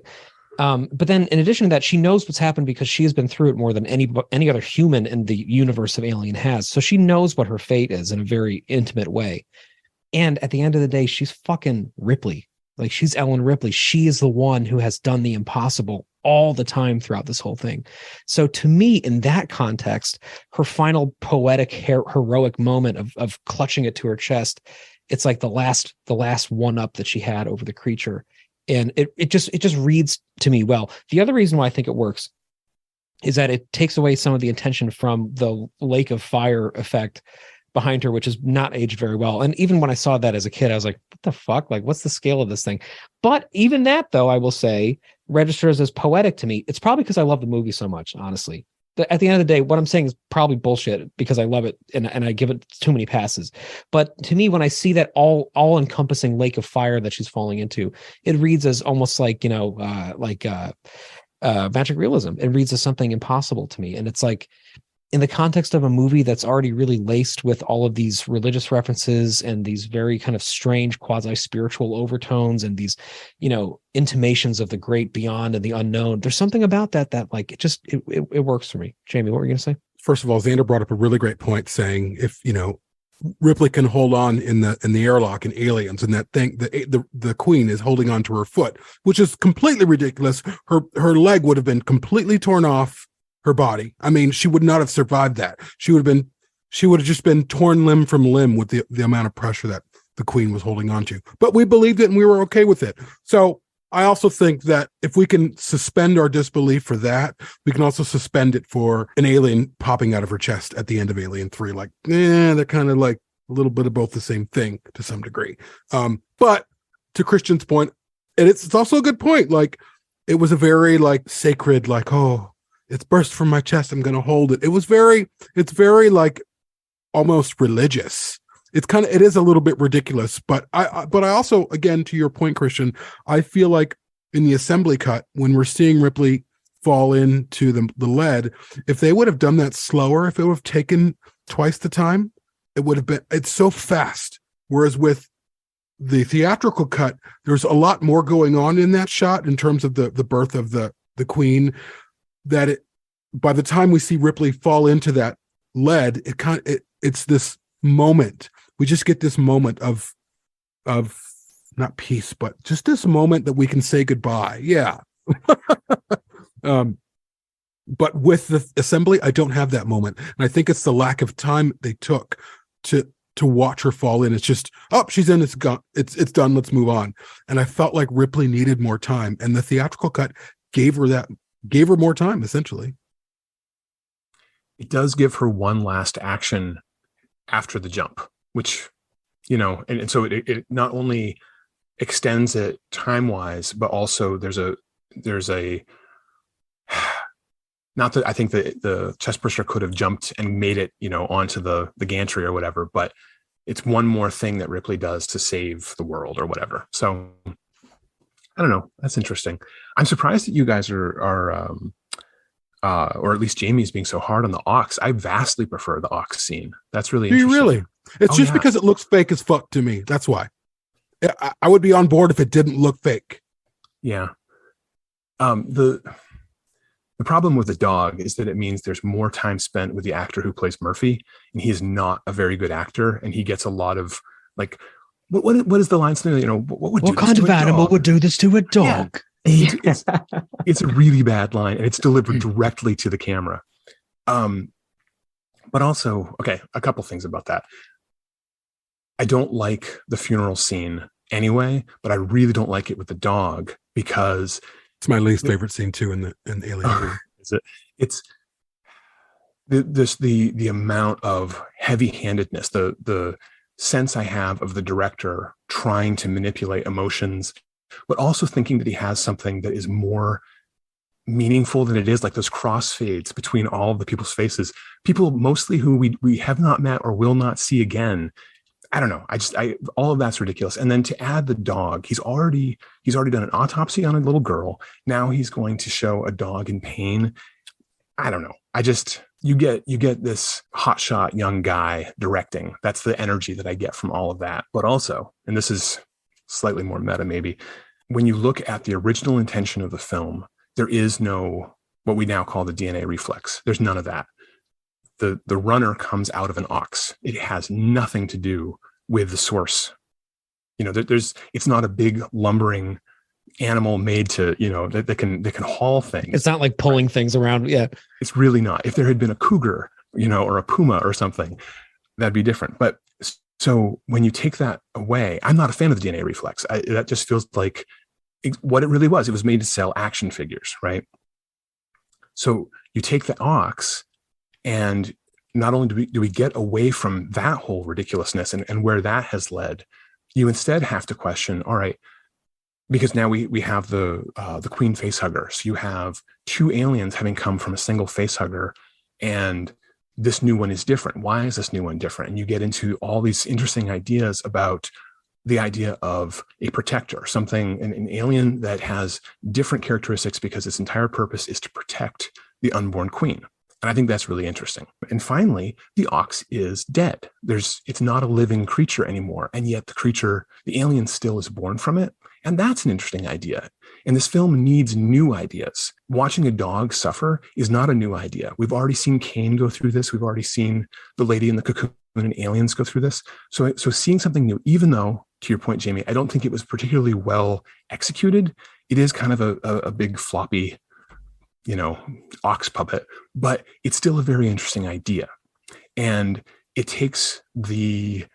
Speaker 8: But then in addition to that, she knows what's happened because she has been through it more than any other human in the universe of Alien has. So she knows what her fate is in a very intimate way. And at the end of the day, she's fucking Ripley. Like, she's Ellen Ripley. She is the one who has done the impossible all the time throughout this whole thing. So to me, in that context, her final poetic, heroic moment of clutching it to her chest, it's like the last one up that she had over the creature. And it just reads to me well. The other reason why I think it works is that it takes away some of the attention from the lake of fire effect behind her, which is not aged very well. And even when I saw that as a kid, I was like, what the fuck? Like, what's the scale of this thing? But even that, though, I will say, registers as poetic to me. It's probably because I love the movie so much, honestly. at the end of the day, what I'm saying is probably bullshit because I love it and I give it too many passes. But to me, when I see that all encompassing lake of fire that she's falling into, it reads as almost like, magic realism. It reads as something impossible to me. And it's like, in the context of a movie that's already really laced with all of these religious references and these very kind of strange quasi-spiritual overtones and these, intimations of the great beyond and the unknown, there's something about that like it works for me. Jamie, what were you going to say?
Speaker 7: First of all, Xander brought up a really great point saying if, Ripley can hold on in the airlock in Aliens, and that thing, the queen is holding on to her foot, which is completely ridiculous. Her leg would have been completely torn off her body. I mean, she would not have survived that. She would have just been torn limb from limb with the amount of pressure that the queen was holding on to. But we believed it and we were okay with it. So I also think that if we can suspend our disbelief for that, we can also suspend it for an alien popping out of her chest at the end of Alien 3. Like, they're kind of like a little bit of both the same thing to some degree. But to Christian's point, and it's also a good point. Like, it was a very like sacred, like, oh, it's burst from my chest, I'm going to hold it. It's very like almost religious. It is a little bit ridiculous, but I also, again, to your point, Christian, I feel like in the assembly cut, when we're seeing Ripley fall into the lead, if they would have done that slower, if it would have taken twice the time, it's so fast. Whereas with the theatrical cut, there's a lot more going on in that shot in terms of the birth of the queen, that by the time we see Ripley fall into that lead, it's this moment. We just get this moment of not peace, but just this moment that we can say goodbye. Yeah. But with the assembly, I don't have that moment. And I think it's the lack of time they took to watch her fall in. It's just, she's in, it's gone, it's done, let's move on. And I felt like Ripley needed more time. And the theatrical cut gave her more time, essentially.
Speaker 9: It does give her one last action after the jump, which, and so it not only extends it time-wise, but also there's a not that I think that the chest burster could have jumped and made it, onto the gantry or whatever, but it's one more thing that Ripley does to save the world or whatever. So I don't know. That's interesting. I'm surprised that you guys are or at least Jamie's being so hard on the ox. I vastly prefer the ox scene. That's really interesting.
Speaker 7: Do you really? It's just because it looks fake as fuck to me. That's why. I would be on board if it didn't look fake.
Speaker 9: Yeah. The problem with the dog is that it means there's more time spent with the actor who plays Murphy, and he is not a very good actor, and he gets a lot of like, what is the line? What kind of animal would do this to a dog? Yeah. It's a really bad line, and it's delivered directly to the camera. But also, okay, a couple things about that. I don't like the funeral scene anyway, but I really don't like it with the dog because
Speaker 7: it's my least favorite scene too in Alien.
Speaker 9: Is it? It's the amount of heavy-handedness, the sense I have of the director trying to manipulate emotions, but also thinking that he has something that is more meaningful than it is, like those crossfades between all of the people's faces, people mostly who we have not met or will not see again. I don't know. All of that's ridiculous. And then to add the dog, he's already done an autopsy on a little girl. Now he's going to show a dog in pain. I don't know. You get this hotshot young guy directing. That's the energy that I get from all of that. But also, and this is slightly more meta maybe, when you look at the original intention of the film, there is no what we now call the DNA reflex. There's none of that. The runner comes out of an ox. It has nothing to do with the source. It's not a big lumbering animal made to, that can haul things.
Speaker 8: It's not like pulling things around. Yeah.
Speaker 9: It's really not. If there had been a cougar, or a puma or something, that'd be different. But so when you take that away, I'm not a fan of the DNA reflex. That just feels like what it really was. It was made to sell action figures, right? So you take the ox, and not only do we get away from that whole ridiculousness and where that has led, you instead have to question, all right, because now we have the queen face hugger. So you have two aliens having come from a single face hugger And this new one is different. Why is this new one different? And you get into all these interesting ideas about the idea of a protector, something, an alien that has different characteristics because its entire purpose is to protect the unborn queen. And I think that's really interesting. And finally, the ox is dead. It's not a living creature anymore. And yet the alien still is born from it. And that's an interesting idea. And this film needs new ideas. Watching a dog suffer is not a new idea. We've already seen Cain go through this. We've already seen the lady in the cocoon and Aliens go through this. So seeing something new, even though, to your point, Jamie, I don't think it was particularly well executed. It is kind of a big floppy, ox puppet, but it's still a very interesting idea. And it takes the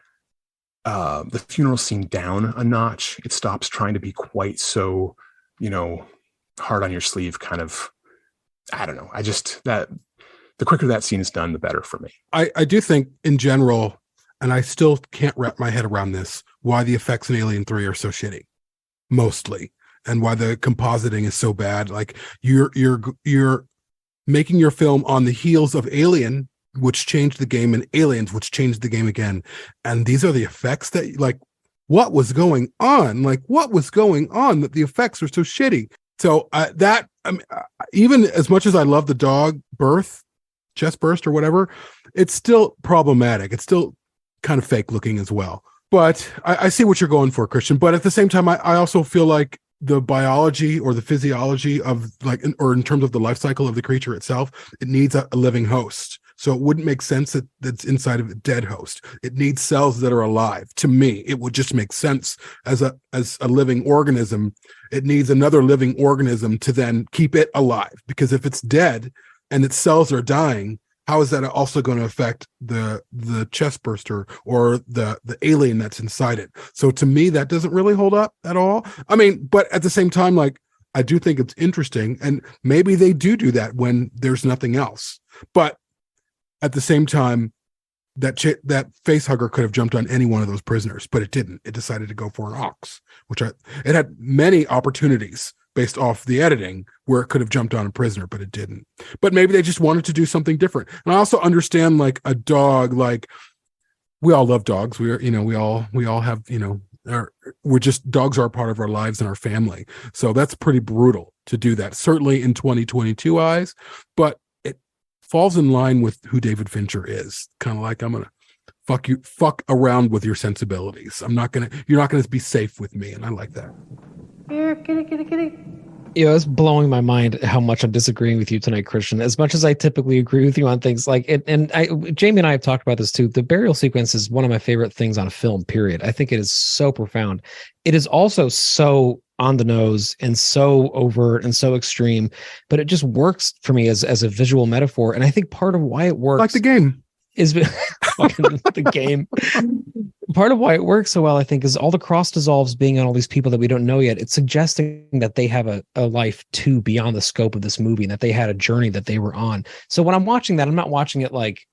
Speaker 9: funeral scene down a notch. It stops trying to be quite so, hard on your sleeve kind of, I don't know. The quicker that scene is done, the better for me.
Speaker 7: I do think in general, and I still can't wrap my head around this, why the effects in Alien 3 are so shitty, mostly. And why the compositing is so bad. Like you're making your film on the heels of Alien, which changed the game, and Aliens, which changed the game again. And these are the effects that, like, what was going on? Like, what was going on that the effects are so shitty? So even as much as I love the dog chest burst or whatever, it's still problematic. It's still kind of fake looking as well. But I see what you're going for, Christian. But at the same time, I also feel like the biology or the physiology of or in terms of the life cycle of the creature itself, it needs a living host. So it wouldn't make sense that that's inside of a dead host. It needs cells that are alive. To me, it would just make sense as a living organism. It needs another living organism to then keep it alive. Because if it's dead and its cells are dying, how is that also going to affect the chest burster or the alien that's inside it? So to me, that doesn't really hold up at all. I mean, but at the same time, like, I do think it's interesting, and maybe they do that when there's nothing else. But at the same time, that face hugger could have jumped on any one of those prisoners, but it didn't. It decided to go for an ox, it had many opportunities based off the editing where it could have jumped on a prisoner, but it didn't. But maybe they just wanted to do something different. And I also understand, like, a dog, like, we all love dogs. We all have, dogs are a part of our lives and our family. So that's pretty brutal to do that, certainly in 2022 eyes, but it falls in line with who David Fincher is. Kind of like, I'm going to fuck around with your sensibilities. You're not going to be safe with me. And I like that.
Speaker 8: Here, kitty. It's blowing my mind how much I'm disagreeing with you tonight, Christian. As much as I typically agree with you on things like it, Jamie and I have talked about this too. The burial sequence is one of my favorite things on a film, period. I think it is so profound. It is also so on the nose and so overt and so extreme, but it just works for me as a visual metaphor. And I think part of why it works,
Speaker 7: like the game,
Speaker 8: is the game. Part of why it works so well, I think, is all the cross dissolves being on all these people that we don't know yet. It's suggesting that they have a life too beyond the scope of this movie, and that they had a journey that they were on. So when I'm watching that, I'm not watching it like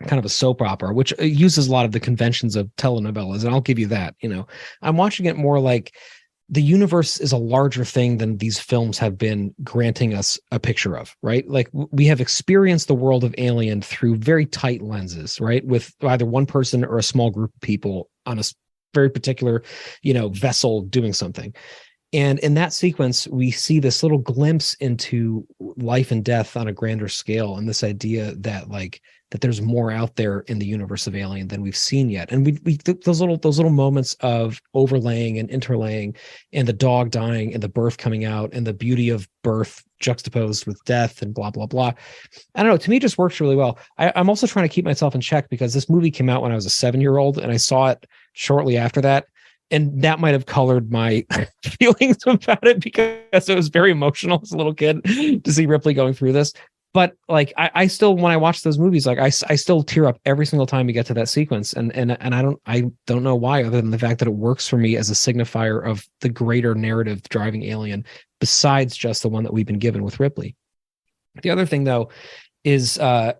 Speaker 8: kind of a soap opera, which uses a lot of the conventions of telenovelas, and I'll give you that. I'm watching it more like the universe is a larger thing than these films have been granting us a picture of, right? Like, we have experienced the world of Alien through very tight lenses, right? With either one person or a small group of people on a very particular, vessel doing something. And in that sequence, we see this little glimpse into life and death on a grander scale. And this idea that that there's more out there in the universe of Alien than we've seen yet. And we those little moments of overlaying and interlaying, and the dog dying and the birth coming out and the beauty of birth juxtaposed with death and blah, blah, blah. I don't know. To me, it just works really well. I'm also trying to keep myself in check because this movie came out when I was a 7-year-old and I saw it shortly after that. And that might have colored my feelings about it because it was very emotional as a little kid to see Ripley going through this. But I still, when I watch those movies, I still tear up every single time we get to that sequence. And I don't know why, other than the fact that it works for me as a signifier of the greater narrative driving Alien, besides just the one that we've been given with Ripley. The other thing, though, is I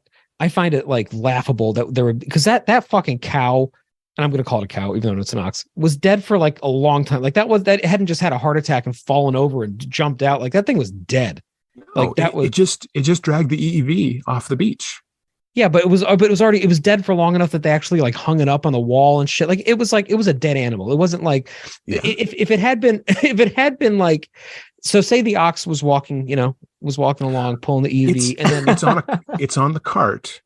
Speaker 8: find it laughable that there were, because that fucking cow, and I'm going to call it a cow, even though it's an ox, was dead for a long time. That it hadn't just had a heart attack and fallen over and jumped out. That thing was dead.
Speaker 9: It just dragged the EEV off the beach.
Speaker 8: Yeah, but it was dead for long enough that they actually like hung it up on the wall and shit. Like it was a dead animal. It wasn't like if it had been like, so say the ox was walking along pulling the EV and then
Speaker 9: it's on the cart.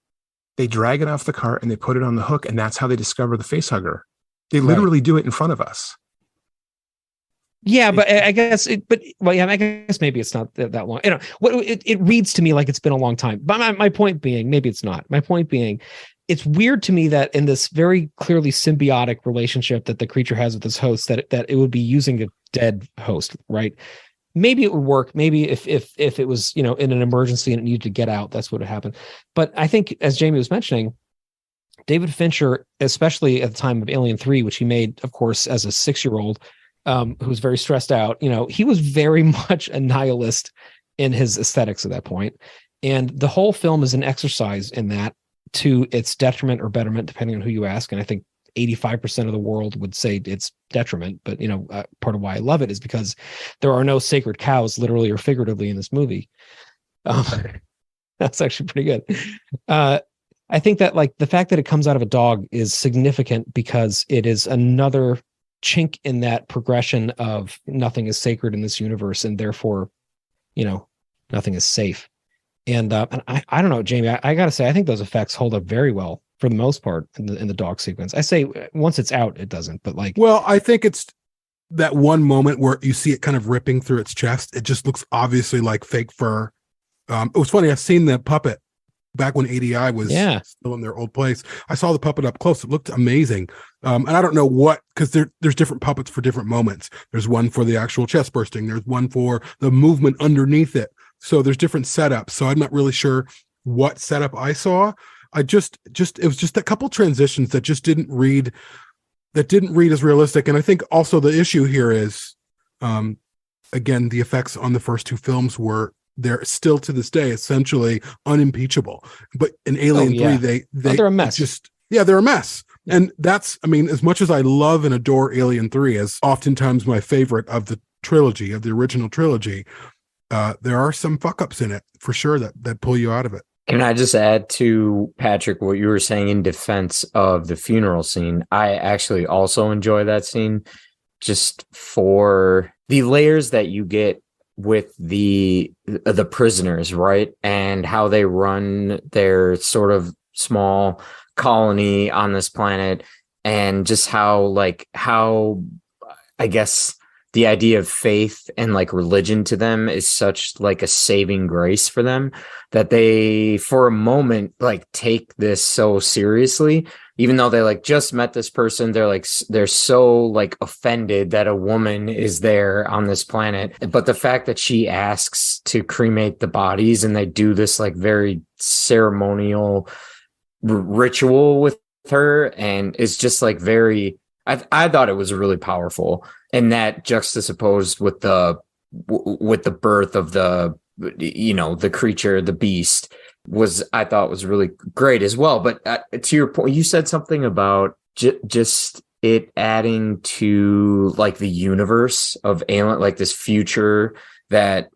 Speaker 9: They drag it off the cart and they put it on the hook, and that's how they discover the face hugger. They literally do it in front of us.
Speaker 8: Yeah, but I guess I guess maybe it's not that long. You know, it reads to me like it's been a long time. But my point being, maybe it's not. My point being, it's weird to me that in this very clearly symbiotic relationship that the creature has with his host, that it would be using a dead host, right? Maybe it would work. Maybe if it was, in an emergency and it needed to get out, that's what would happen. But I think, as Jaime was mentioning, David Fincher, especially at the time of Alien 3, which he made, of course, as a 6-year-old, who was very stressed out, he was very much a nihilist in his aesthetics at that point. And the whole film is an exercise in that, to its detriment or betterment, depending on who you ask. And I think 85% of the world would say it's detriment, but part of why I love it is because there are no sacred cows, literally or figuratively, in this movie. That's actually pretty good. I think that like the fact that it comes out of a dog is significant because it is another chink in that progression of nothing is sacred in this universe, and therefore, nothing is safe. And I don't know, Jaime, I gotta say, I think those effects hold up very well for the most part in the dog sequence. I say once it's out, it doesn't, but like,
Speaker 7: well, I think it's that one moment where you see it kind of ripping through its chest. It just looks obviously like fake fur. It was funny. I've seen the puppet back when ADI was still in their old place. I saw the puppet up close. It looked amazing. And I don't know what, because there's different puppets for different moments. There's one for the actual chest bursting. There's one for the movement underneath it. So there's different setups. So I'm not really sure what setup I saw. It was just a couple transitions that just didn't read as realistic. And I think also the issue here is, again, the effects on the first two films they're still to this day essentially unimpeachable. But in Alien 3,
Speaker 8: they're a mess.
Speaker 7: They're a mess. And that's, as much as I love and adore Alien 3 as oftentimes my favorite of the trilogy, of the original trilogy, there are some fuck ups in it for sure that pull you out of it.
Speaker 10: Can I just add to, Patrick, what you were saying in defense of the funeral scene? I actually also enjoy that scene just for the layers that you get with the prisoners, right? And how they run their sort of small colony on this planet, and just how I guess the idea of faith and like religion to them is such like a saving grace for them that they for a moment like take this so seriously, even though they like just met this person. They're so like offended that a woman is there on this planet. But the fact that she asks to cremate the bodies and they do this like very ceremonial ritual with her, and it's just like very, I thought it was really powerful. And that juxtaposed with the birth of the creature, the beast, I thought was really great as well. But to your point, you said something about just it adding to like the universe of Alien, like this future that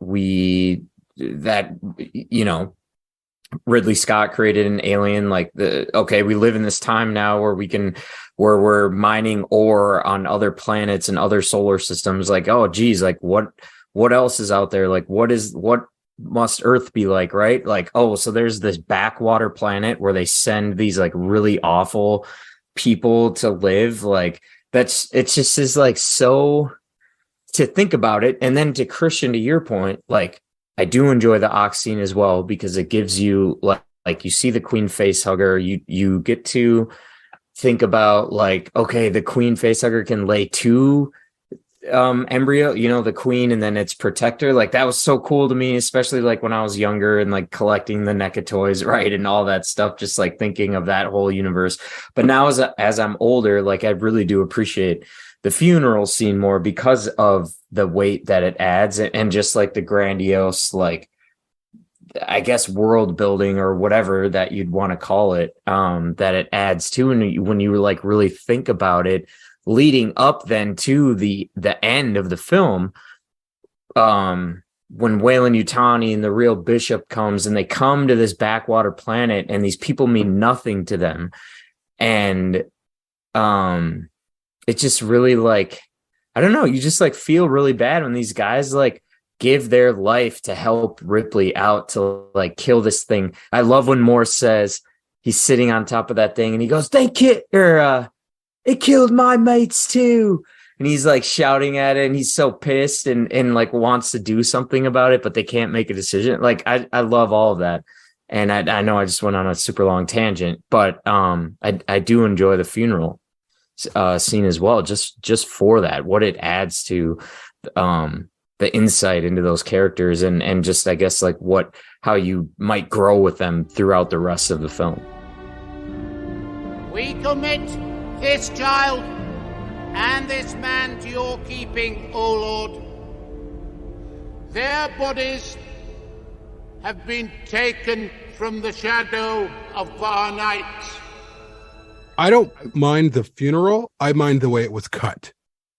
Speaker 10: Ridley Scott created an Alien, like we live in this time now where we're mining ore on other planets and other solar systems. Like, oh geez, like what else is out there? Like what must Earth be like, right? Like, oh, so there's this backwater planet where they send these like really awful people to live. Like it just is like, so to think about it. And then to Christian, to your point, like I do enjoy the ox scene as well, because it gives you like you see the queen face hugger, you get to think about like, okay, the queen face hugger can lay two embryo, the queen and then its protector. Like that was so cool to me, especially like when I was younger and like collecting the NECA toys, right, and all that stuff, just like thinking of that whole universe. But now as I'm older, like I really do appreciate the funeral scene more because of the weight that it adds, and just like the grandiose, like I guess world building or whatever that you'd want to call it, that it adds to. And when you like really think about it, leading up then to the end of the film, when Wayland Yutani and the real Bishop comes and they come to this backwater planet and these people mean nothing to them. And it's just really like, I don't know, you just like feel really bad when these guys like give their life to help Ripley out to like kill this thing. I love when Morse says he's sitting on top of that thing and he goes, it killed my mates too. And he's like shouting at it and he's so pissed and like wants to do something about it, but they can't make a decision. Like I love all of that. And I know I just went on a super long tangent, but I do enjoy the funeral scene as well, just for that, what it adds to the insight into those characters and just, I guess, like how you might grow with them throughout the rest of the film.
Speaker 11: We commit this child and this man to your keeping, O Lord. Their bodies have been taken from the shadow of far nights.
Speaker 7: I don't mind the funeral. I mind the way it was cut.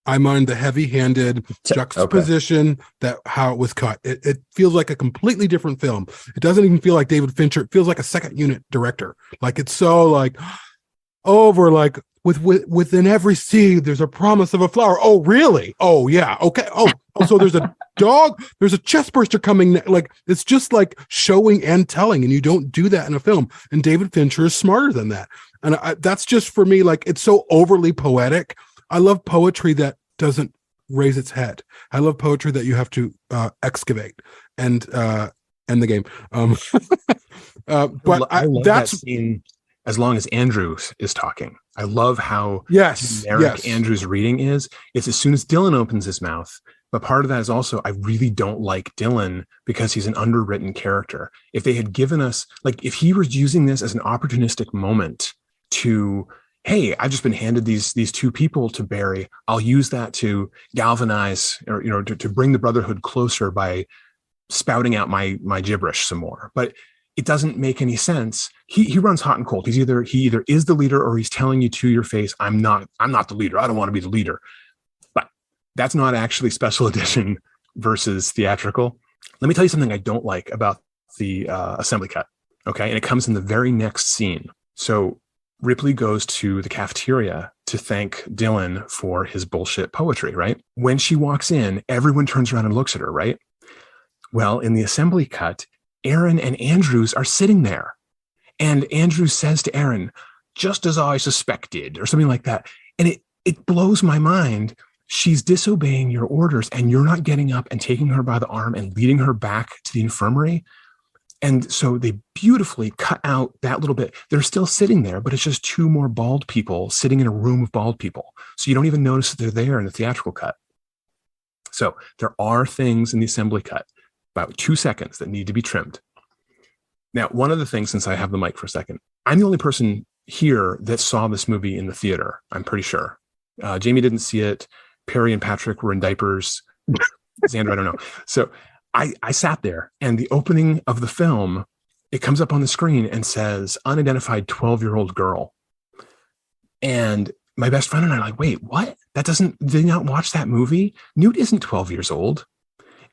Speaker 7: I mind the heavy-handed juxtaposition that how it was cut. It feels like a completely different film. It doesn't even feel like David Fincher. It feels like a second unit director. Like it's so like over like within every seed there's a promise of a flower. Oh really? Oh yeah. Okay. Oh so there's a dog. There's a chest burster coming. Like it's just like showing and telling, and you don't do that in a film. And David Fincher is smarter than that. And that's just for me. Like it's so overly poetic. I love poetry that doesn't raise its head. I love poetry that you have to excavate and end the game. But
Speaker 9: I love
Speaker 7: that's
Speaker 9: that scene as long as Andrews is talking. I love how
Speaker 7: generic
Speaker 9: yes. Andrews' reading is. It's as soon as Dylan opens his mouth. But part of that is also, I really don't like Dylan because he's an underwritten character. If they had given us, like, if he was using this as an opportunistic moment to, hey, I've just been handed these two people to bury. I'll use that to galvanize or, to bring the Brotherhood closer by spouting out my gibberish some more. But it doesn't make any sense. He runs hot and cold. He either is the leader or he's telling you to your face, I'm not the leader. I don't want to be the leader. But that's not actually special edition versus theatrical. Let me tell you something I don't like about the assembly cut. Okay. And it comes in the very next scene. So Ripley goes to the cafeteria to thank Dylan for his bullshit poetry, right? When she walks in, everyone turns around and looks at her, right? Well, in the assembly cut, Aaron and Andrews are sitting there. And Andrews says to Aaron, just as I suspected, or something like that. And it blows my mind. She's disobeying your orders and you're not getting up and taking her by the arm and leading her back to the infirmary. And so they beautifully cut out that little bit. They're still sitting there, but it's just two more bald people sitting in a room of bald people. So you don't even notice that they're there in the theatrical cut. So there are things in the assembly cut, about 2 seconds, that need to be trimmed. Now, one of the things, since I have the mic for a second, I'm the only person here that saw this movie in the theater, I'm pretty sure. Jamie didn't see it. Perry and Patrick were in diapers. Xander, I don't know. So I sat there, and the opening of the film, it comes up on the screen and says, unidentified 12-year-old girl. And my best friend and I are like, wait, what? Did they not watch that movie? Newt isn't 12 years old.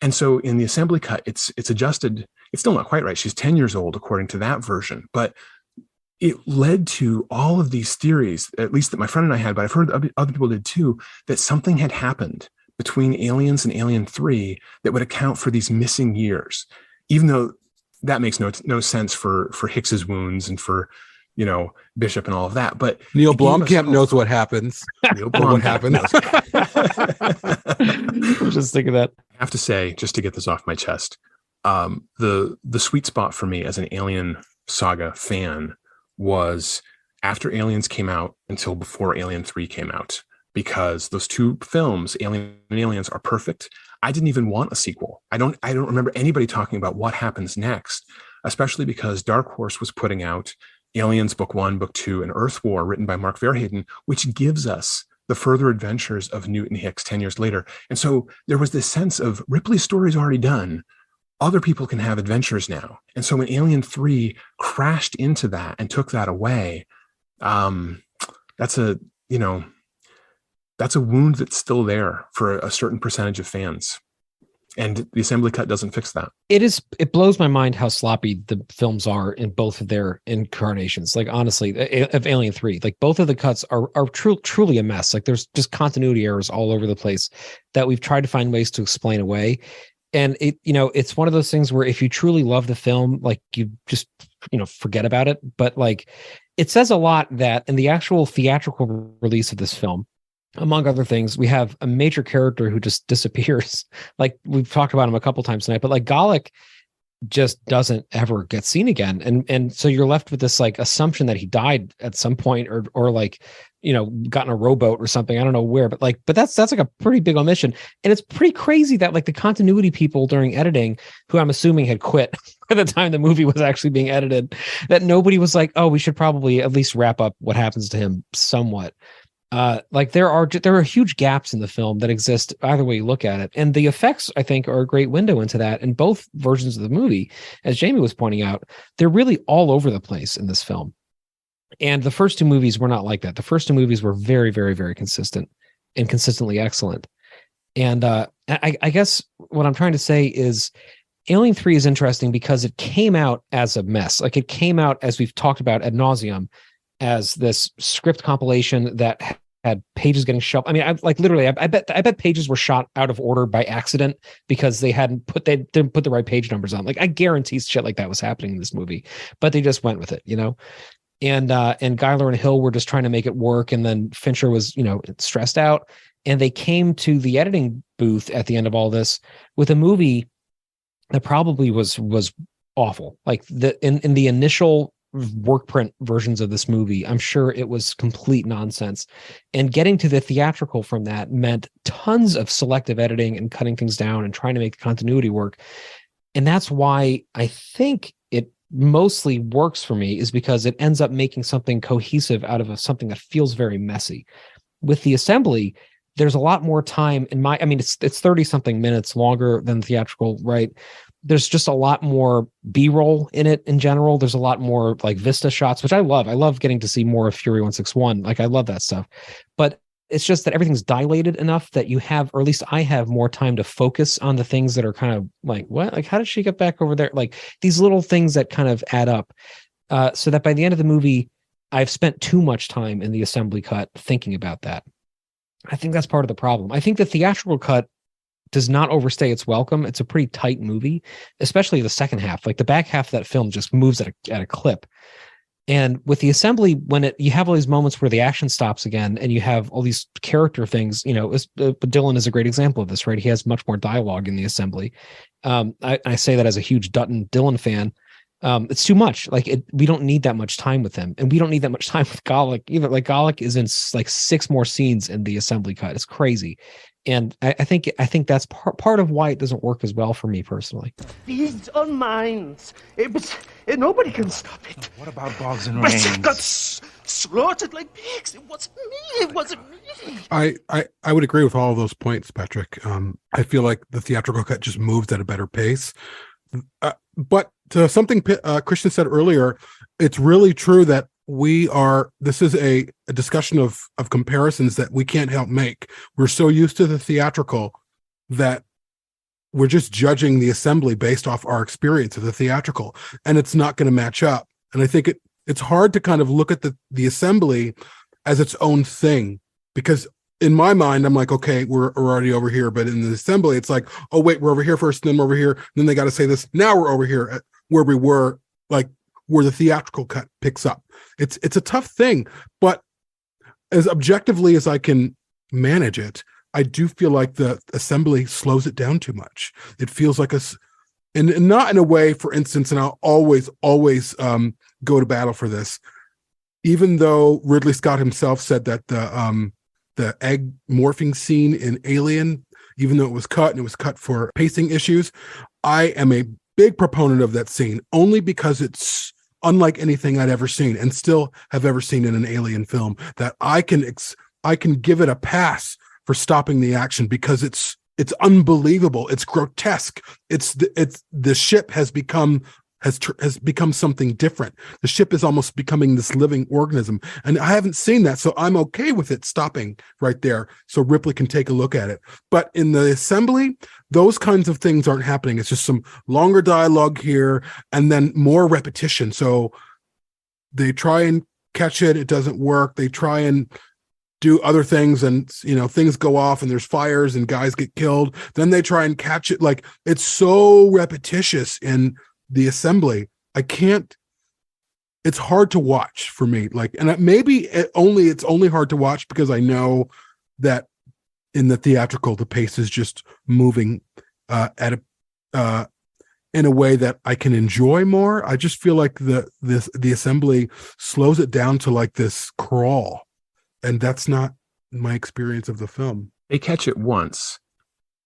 Speaker 9: And so in the assembly cut, it's adjusted. It's still not quite right. She's 10 years old, according to that version. But it led to all of these theories, at least that my friend and I had, but I've heard other people did too, that something had happened between Aliens and Alien 3 that would account for these missing years, even though that makes no sense for Hicks's wounds and for, Bishop and all of that. But
Speaker 7: Neil Blomkamp knows what happens.
Speaker 9: Neil Blomkamp
Speaker 8: knows. Just think of that.
Speaker 9: I have to say, just to get this off my chest, the sweet spot for me as an Alien saga fan was after Aliens came out until before Alien 3 came out, because those two films, Alien and Aliens, are perfect. I didn't even want a sequel. I don't remember anybody talking about what happens next, especially because Dark Horse was putting out Aliens Book 1, Book 2, and Earth War, written by Mark Verheiden, which gives us the further adventures of Newt and Hicks 10 years later. And so there was this sense of Ripley's story's already done. Other people can have adventures now. And so when Alien 3 crashed into that and took that away, that's a wound that's still there for a certain percentage of fans. And the assembly cut doesn't fix that.
Speaker 8: It blows my mind how sloppy the films are in both of their incarnations. Like, honestly, of Alien 3, like both of the cuts are truly a mess. Like, there's just continuity errors all over the place that we've tried to find ways to explain away. And it's one of those things where if you truly love the film, like, you just, forget about it. But like, it says a lot that in the actual theatrical release of this film, among other things, we have a major character who just disappears. Like, we've talked about him a couple times tonight, but like Galek just doesn't ever get seen again. And so you're left with this like assumption that he died at some point or like, got in a rowboat or something. I don't know where, but that's like a pretty big omission. And it's pretty crazy that like the continuity people during editing, who I'm assuming had quit by the time the movie was actually being edited, that nobody was like, oh, we should probably at least wrap up what happens to him somewhat. Like there are huge gaps in the film that exist either way you look at it. And the effects, I think, are a great window into that. In both versions of the movie, as Jaime was pointing out, they're really all over the place in this film. And the first two movies were not like that. The first two movies were very, very, very consistent and consistently excellent. And I guess what I'm trying to say is Alien 3 is interesting because it came out as a mess. Like, it came out, as we've talked about ad nauseum, as this script compilation that had pages getting shoved. I mean, I bet pages were shot out of order by accident because they didn't put the right page numbers on. Like, I guarantee shit like that was happening in this movie, but they just went with it, And Geiler and Hill were just trying to make it work, and then Fincher was, stressed out, and they came to the editing booth at the end of all this with a movie that probably was awful. Like, in the initial work print versions of this movie, I'm sure it was complete nonsense. And getting to the theatrical from that meant tons of selective editing and cutting things down and trying to make the continuity work. And that's why I think it mostly works for me, is because it ends up making something cohesive out of something that feels very messy. With the assembly, there's a lot more time it's 30 something minutes longer than theatrical, right? There's just a lot more B-roll in it in general. There's a lot more like Vista shots, which I love. I love getting to see more of Fury 161. Like, I love that stuff. But it's just that everything's dilated enough that you have, or at least I have, more time to focus on the things that are kind of like, what? Like, how did she get back over there? Like, these little things that kind of add up. So that by the end of the movie, I've spent too much time in the assembly cut thinking about that. I think that's part of the problem. I think the theatrical cut does not overstay its welcome. It's a pretty tight movie, especially the second half. Like, the back half of that film just moves at a clip. And with the assembly, when you have all these moments where the action stops again, and you have all these character things, Dylan is a great example of this, right? He has much more dialogue in the assembly. I say that as a huge Dutton Dylan fan. It's too much. Like, we don't need that much time with him, and we don't need that much time with Galek either. Like, Galek is in like 6 more scenes in the assembly cut. It's crazy. And I think that's part of why it doesn't work as well for me personally.
Speaker 12: Feeds on minds. Nobody can stop it.
Speaker 13: What about Boggs and
Speaker 12: But
Speaker 13: Rains?
Speaker 12: it got slaughtered like pigs. It wasn't me. It wasn't me.
Speaker 7: I would agree with all of those points, Patrick. I feel like the theatrical cut just moves at a better pace. But to something Christian said earlier, it's really true that this is a discussion of comparisons that we can't help make. We're so used to the theatrical that we're just judging the assembly based off our experience of the theatrical, and it's not going to match up. And I think it's hard to kind of look at the assembly as its own thing, because in my mind, I'm like, okay, we're already over here. But in the assembly, it's like, oh, wait, we're over here first, and then we're over here. And then they got to say this. Now we're over here at where we were, like where the theatrical cut picks up. It's a tough thing, but as objectively as I can manage it, I do feel like the assembly slows it down too much. It feels like and not in a way, for instance, and I'll always go to battle for this, even though Ridley Scott himself said that the egg morphing scene in Alien, even though it was cut and it was cut for pacing issues, I am a big proponent of that scene, only because it's unlike anything I'd ever seen and still have ever seen in an Alien film, that I can give it a pass for stopping the action, because it's unbelievable. It's grotesque. The ship has become has become something different. The ship is almost becoming this living organism, and I haven't seen that, so I'm okay with it stopping right there so Ripley can take a look at it. But in the assembly, those kinds of things aren't happening. It's just some longer dialogue here and then more repetition. So they try and catch it, it doesn't work. They try and do other things, and things go off and there's fires and guys get killed. Then they try and catch it. Like, it's so repetitious in the assembly. It's hard to watch for me. Like, and it's only hard to watch because I know that in the theatrical, the pace is just moving in a way that I can enjoy more. I just feel like the assembly slows it down to like this crawl, and that's not my experience of the film.
Speaker 9: They catch it once,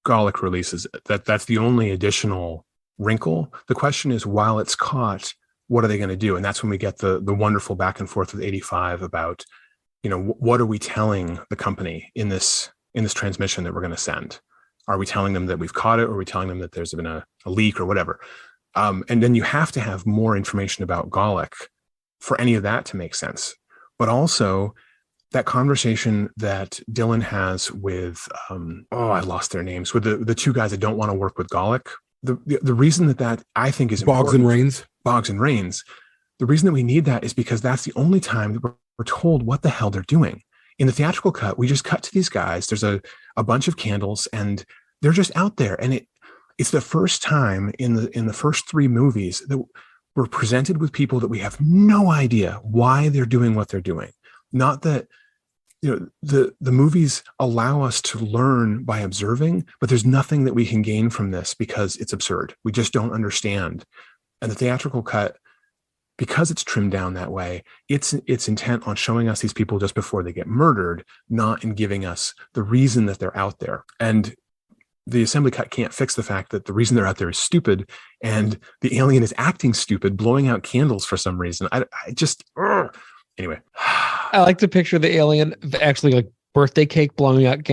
Speaker 9: Golic releases it. That's the only additional wrinkle. The question is, while it's caught, what are they going to do? And that's when we get the wonderful back and forth with 85 about, what are we telling the company in this transmission that we're going to send? Are we telling them that we've caught it, or are we telling them that there's been a leak or whatever? And then you have to have more information about Golic for any of that to make sense. But also that conversation that Dylan has with, I lost their names, with the two guys that don't want to work with Golic. The reason that I think is
Speaker 7: Boggs and Rains.
Speaker 9: The reason that we need that is because that's the only time that we're told what the hell they're doing. In the theatrical cut, we just cut to these guys. There's a bunch of candles, and they're just out there. And it's the first time in the first three movies that we're presented with people that we have no idea why they're doing what they're doing. Not that the movies allow us to learn by observing, but there's nothing that we can gain from this because it's absurd. We just don't understand. And the theatrical cut, because it's trimmed down that way, it's intent on showing us these people just before they get murdered, not in giving us the reason that they're out there. And the assembly cut can't fix the fact that the reason they're out there is stupid, and the alien is acting stupid, blowing out candles for some reason. Anyway.
Speaker 8: I like to picture the alien actually like birthday cake blowing out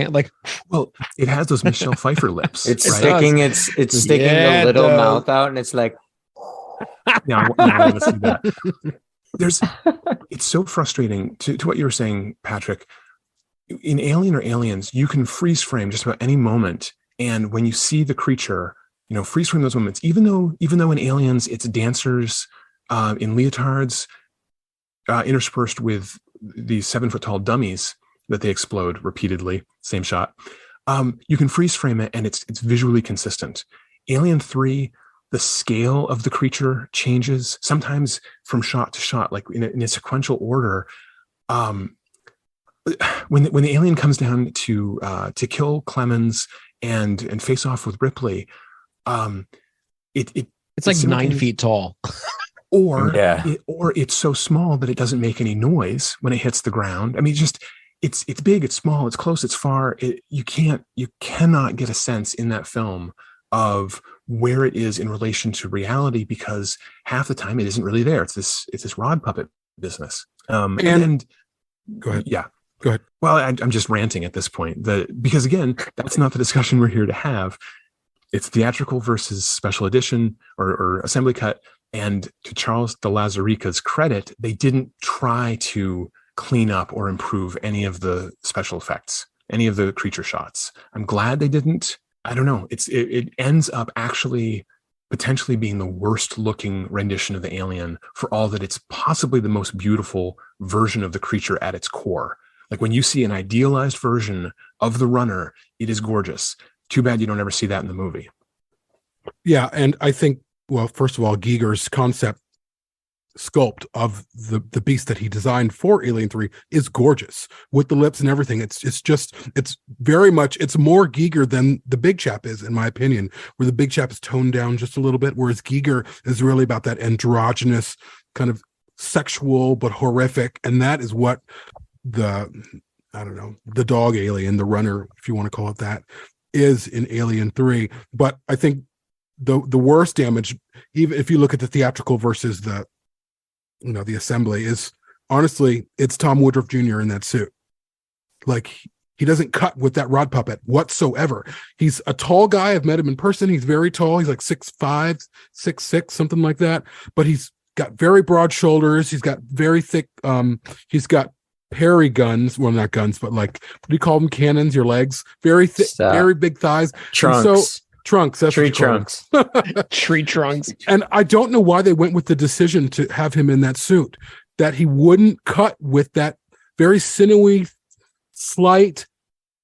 Speaker 9: well, it has those Michelle Pfeiffer lips.
Speaker 10: It's sticking its sticking the little mouth out, and it's like
Speaker 9: yeah, I want to see that. It's so frustrating to what you were saying, Patrick. In Alien or Aliens, you can freeze frame just about any moment, and when you see the creature, freeze frame those moments. Even though in Aliens it's dancers in leotards interspersed with these 7-foot-tall dummies that they explode repeatedly, same shot. You can freeze frame it, and it's visually consistent. Alien 3, the scale of the creature changes sometimes from shot to shot, like in a sequential order. When the alien comes down to kill Clemens and face off with Ripley,
Speaker 8: it's like 9 feet tall.
Speaker 9: Or it's so small that it doesn't make any noise when it hits the ground. I mean, it's big, it's small, it's close, it's far. You cannot get a sense in that film of where it is in relation to reality, because half the time it isn't really there. It's this rod puppet business. And
Speaker 7: go ahead.
Speaker 9: Yeah,
Speaker 7: go ahead.
Speaker 9: Well, I'm just ranting at this point. Because again, that's not the discussion we're here to have. It's theatrical versus special edition or assembly cut. And to Charles de Lauzirika's credit, they didn't try to clean up or improve any of the special effects, any of the creature shots. I'm glad they didn't. I don't know. It ends up actually potentially being the worst looking rendition of the alien, for all that it's possibly the most beautiful version of the creature at its core. Like when you see an idealized version of the runner, it is gorgeous. Too bad you don't ever see that in the movie.
Speaker 7: Yeah, and I think, well, first of all, Giger's concept sculpt of the beast that he designed for Alien 3 is gorgeous with the lips and everything. It's very much, it's more Giger than the Big Chap is, in my opinion, where the Big Chap is toned down just a little bit, whereas Giger is really about that androgynous kind of sexual but horrific, and that is what the dog alien, the runner, if you want to call it that, is in Alien 3. But I think the worst damage, even if you look at the theatrical versus the assembly, is honestly, it's Tom Woodruff Jr. in that suit. Like, He doesn't cut with that rod puppet whatsoever. He's a tall guy. I've met him in person. He's very tall. He's like 6'5", 6'6", something like that. But he's got very broad shoulders. He's got very thick. He's got parry guns. Well, not guns, but like, what do you call them? Cannons, your legs. Very thick, very big thighs.
Speaker 10: Trunks.
Speaker 7: Trunks. That's
Speaker 10: tree trunks.
Speaker 8: Tree trunks.
Speaker 7: And I don't know why they went with the decision to have him in that suit, that he wouldn't cut with that very sinewy, slight,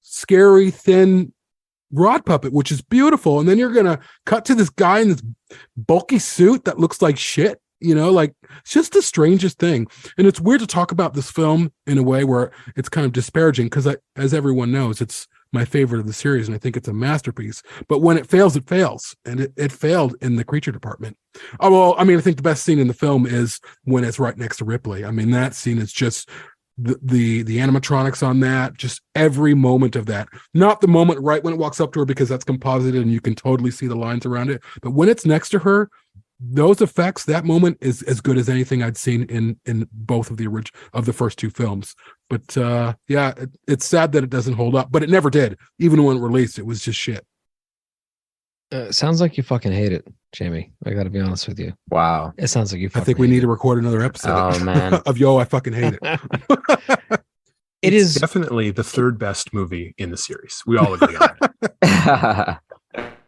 Speaker 7: scary, thin rod puppet, which is beautiful. And then you're going to cut to this guy in this bulky suit that looks like shit. Like, it's just the strangest thing. And it's weird to talk about this film in a way where it's kind of disparaging, because as everyone knows, it's my favorite of the series, and I think it's a masterpiece. But when it fails, it fails. And it failed in the creature department. Oh, well, I mean, I think the best scene in the film is when it's right next to Ripley. I mean, that scene is just the animatronics on that, just every moment of that. Not the moment right when it walks up to her, because that's composited and you can totally see the lines around it. But when it's next to her, those effects, that moment is as good as anything I'd seen in both of the first two films. But yeah, it's sad that it doesn't hold up, but it never did. Even when it released, it was just shit.
Speaker 8: Sounds like you fucking hate it, Jamie. I got to be honest with you.
Speaker 10: Wow.
Speaker 8: It sounds like you fucking
Speaker 7: I think we need to record another episode of Yo, I fucking hate it.
Speaker 9: It's definitely the third best movie in the series. We all agree on it.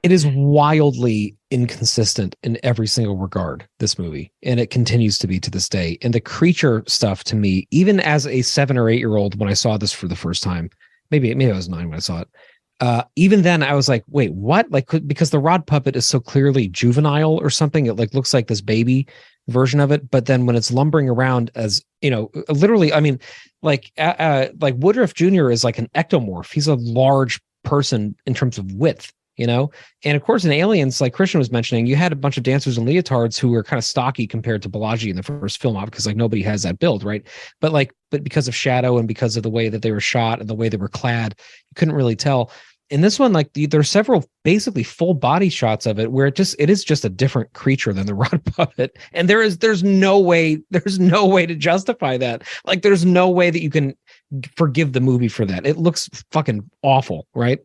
Speaker 8: It is wildly inconsistent in every single regard, this movie, and it continues to be to this day. And the creature stuff, to me, even as a 7 or 8 year old, when I saw this for the first time, maybe I was 9 when I saw it. Even then, I was like, "Wait, what?" Like, because the rod puppet is so clearly juvenile or something. It like looks like this baby version of it. But then when it's lumbering around as literally, I mean, like Woodruff Jr. is like an ectomorph. He's a large person in terms of width. And of course in Aliens, like Christian was mentioning, you had a bunch of dancers in leotards who were kind of stocky compared to Balaji in the first film, because like nobody has that build, right? But because of shadow and because of the way that they were shot and the way they were clad, you couldn't really tell. In this one, like there's several basically full body shots of it where it is just a different creature than the rod puppet. And there's no way to justify that. Like there's no way that you can forgive the movie for that. It looks fucking awful, right?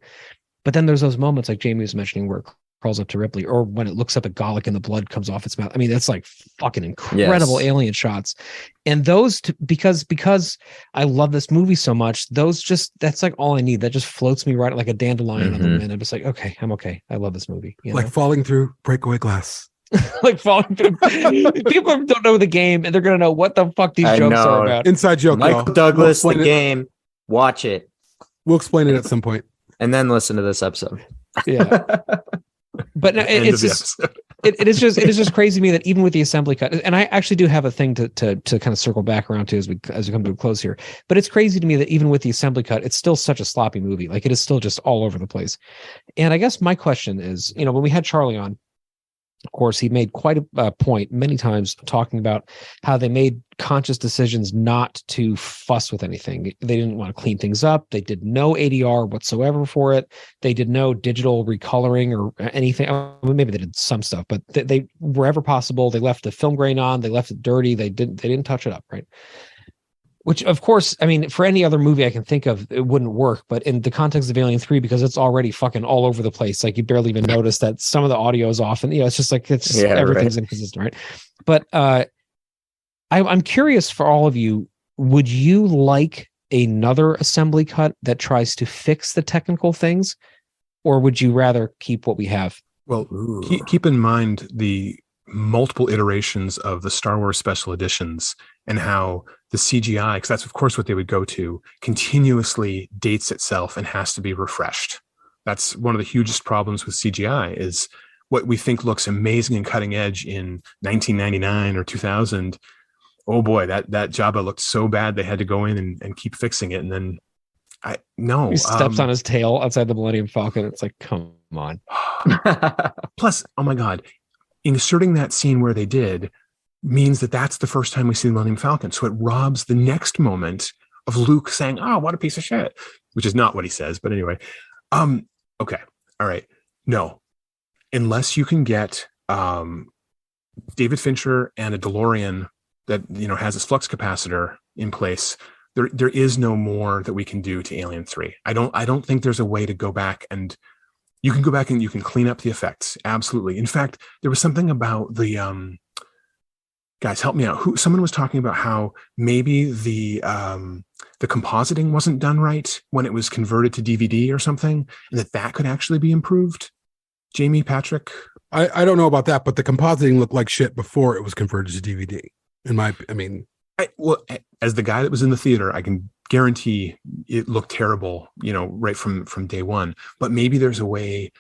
Speaker 8: But then there's those moments like Jamie was mentioning where it crawls up to Ripley, or when it looks up at Gallic and the blood comes off its mouth. I mean, that's like fucking incredible alien shots. And those, because I love this movie so much, that's like all I need. That just floats me right like a dandelion on the wind. I'm just like, okay, I'm okay. I love this movie.
Speaker 7: Like falling through breakaway glass.
Speaker 8: Like falling through. People don't know the game, and they're going to know what the fuck these jokes are about.
Speaker 7: Inside joke.
Speaker 10: Michael Douglas, the game. Watch it.
Speaker 7: We'll explain it at some point.
Speaker 10: And then listen to this episode.
Speaker 8: Yeah. But no, it is just crazy to me that even with the assembly cut, and I actually do have a thing to kind of circle back around to as we come to a close here. But it's crazy to me that even with the assembly cut, it's still such a sloppy movie. Like it is still just all over the place. And I guess my question is, when we had Charlie on, of course, he made quite a point many times talking about how they made conscious decisions not to fuss with anything. They didn't want to clean things up. They did no ADR whatsoever for it. They did no digital recoloring or anything. Maybe they did some stuff, but they wherever possible, they left the film grain on. They left it dirty. They didn't touch it up, right? Which, of course, I mean, for any other movie I can think of, it wouldn't work. But in the context of Alien 3, because it's already fucking all over the place, like you barely even notice that some of the audio is off, and it's just like everything's inconsistent, right? But I'm curious for all of you, would you like another assembly cut that tries to fix the technical things, or would you rather keep what we have?
Speaker 9: Well, keep in mind the multiple iterations of the Star Wars special editions and how the CGI, because that's of course what they would go to, continuously dates itself and has to be refreshed. That's one of the hugest problems with CGI, is what we think looks amazing and cutting edge in 1999 or 2000. Oh boy, that Jabba looked so bad they had to go in and keep fixing it. And then
Speaker 8: he steps on his tail outside the Millennium Falcon. It's like, come on.
Speaker 9: Plus, oh my God, inserting that scene where they did means that that's the first time we see the Millennium Falcon. So it robs the next moment of Luke saying, "Oh, what a piece of shit," which is not what he says. But anyway, okay. All right. No, unless you can get David Fincher and a DeLorean that has his flux capacitor in place, there is no more that we can do to Alien 3. I don't think there's a way to go back, and you can go back and you can clean up the effects. Absolutely. In fact, there was something about the guys, help me out. Someone was talking about how maybe the compositing wasn't done right when it was converted to DVD or something, and that could actually be improved. Jamie, Patrick?
Speaker 7: I don't know about that, but the compositing looked like shit before it was converted to DVD.
Speaker 9: As the guy that was in the theater, I can guarantee it looked terrible, right from day one. But maybe there's a way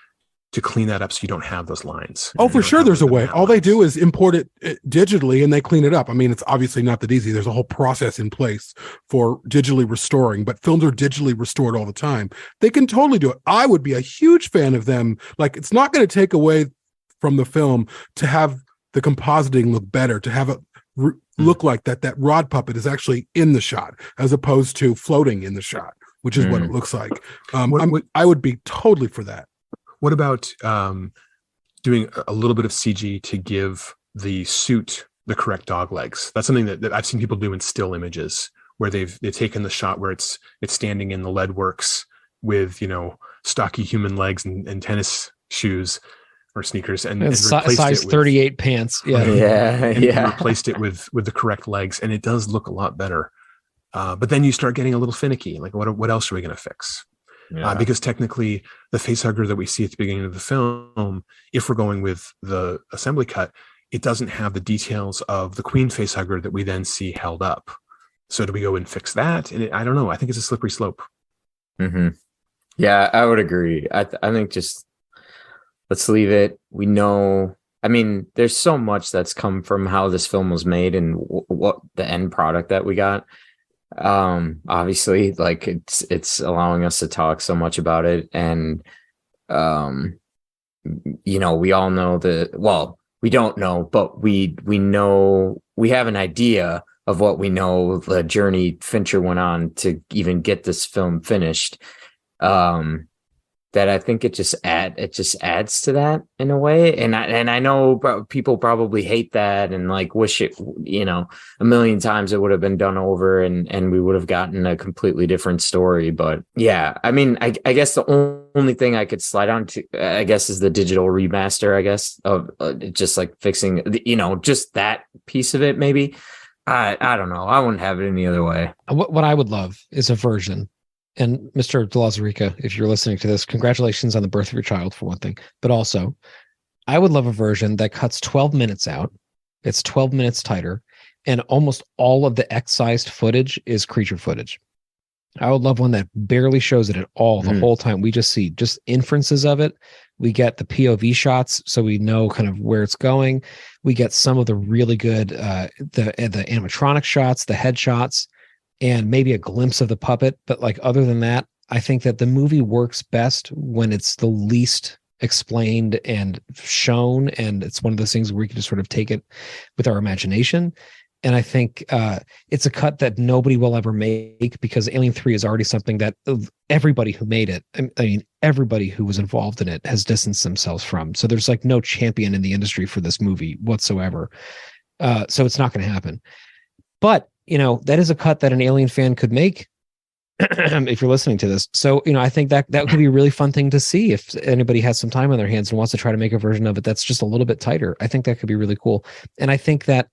Speaker 9: to clean that up so you don't have those lines.
Speaker 7: Oh, for sure there's a way. All they do is import it digitally and they clean it up. I mean, it's obviously not that easy. There's a whole process in place for digitally restoring, but films are digitally restored all the time. They can totally do it. I would be a huge fan of them. Like, it's not going to take away from the film to have the compositing look better, to have it look like that rod puppet is actually in the shot as opposed to floating in the shot, which is what it looks like. I would be totally for that.
Speaker 9: What about doing a little bit of CG to give the suit the correct dog legs? That's something that I've seen people do in still images, where they've taken the shot where it's standing in the lead works with stocky human legs and tennis shoes or sneakers and replaced
Speaker 8: size
Speaker 9: it with
Speaker 8: 38 pants.
Speaker 9: and replaced it with the correct legs, and it does look a lot better. But then you start getting a little finicky. Like, what else are we going to fix? Because technically the facehugger that we see at the beginning of the film, if we're going with the assembly cut, it doesn't have the details of the Queen facehugger that we then see held up. So do we go and fix that? And I don't know. I think it's a slippery slope.
Speaker 10: Mm-hmm. Yeah, I would agree. I think just let's leave it. We know, I mean, there's so much that's come from how this film was made and what the end product that we got. Obviously, like it's allowing us to talk so much about it, and we all know we don't know, but we know, we have an idea of what we know the journey Fincher went on to even get this film finished. That I think it just adds to that in a way, and I know people probably hate that and like wish it, a million times it would have been done over and we would have gotten a completely different story. But yeah, I mean, I guess the only thing I could slide on to, I guess, is the digital remaster. I guess of just like fixing, just that piece of it. Maybe I don't know. I wouldn't have it any other way.
Speaker 8: What I would love is a version. And Mr. De La Zarica, if you're listening to this, congratulations on the birth of your child, for one thing. But also, I would love a version that cuts 12 minutes out. It's 12 minutes tighter. And almost all of the excised footage is creature footage. I would love one that barely shows it at all the whole time. We just see just inferences of it. We get the POV shots, so we know kind of where it's going. We get some of the really good, the animatronic shots, the headshots, and maybe a glimpse of the puppet. But like, other than that, I think that the movie works best when it's the least explained and shown. And it's one of those things where we can just sort of take it with our imagination. And I think it's a cut that nobody will ever make, because Alien 3 is already something that everybody who made it, I mean, everybody who was involved in it has distanced themselves from. So there's like no champion in the industry for this movie whatsoever. So it's not going to happen. But that is a cut that an Alien fan could make if you're listening to this. So, I think that could be a really fun thing to see if anybody has some time on their hands and wants to try to make a version of it that's just a little bit tighter. I think that could be really cool. And I think that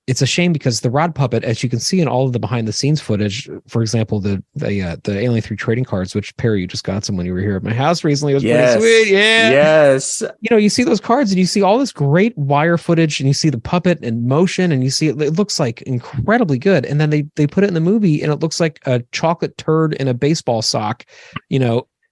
Speaker 8: it's a shame, because the rod puppet, as you can see in all of the behind the scenes footage, for example, the Alien 3 trading cards, which Perry, you just got some when you were here at my house recently. It was pretty sweet. Yeah.
Speaker 10: Yes.
Speaker 8: You see those cards and you see all this great wire footage and you see the puppet in motion and you see it looks like incredibly good. And then they put it in the movie and it looks like a chocolate turd in a baseball sock,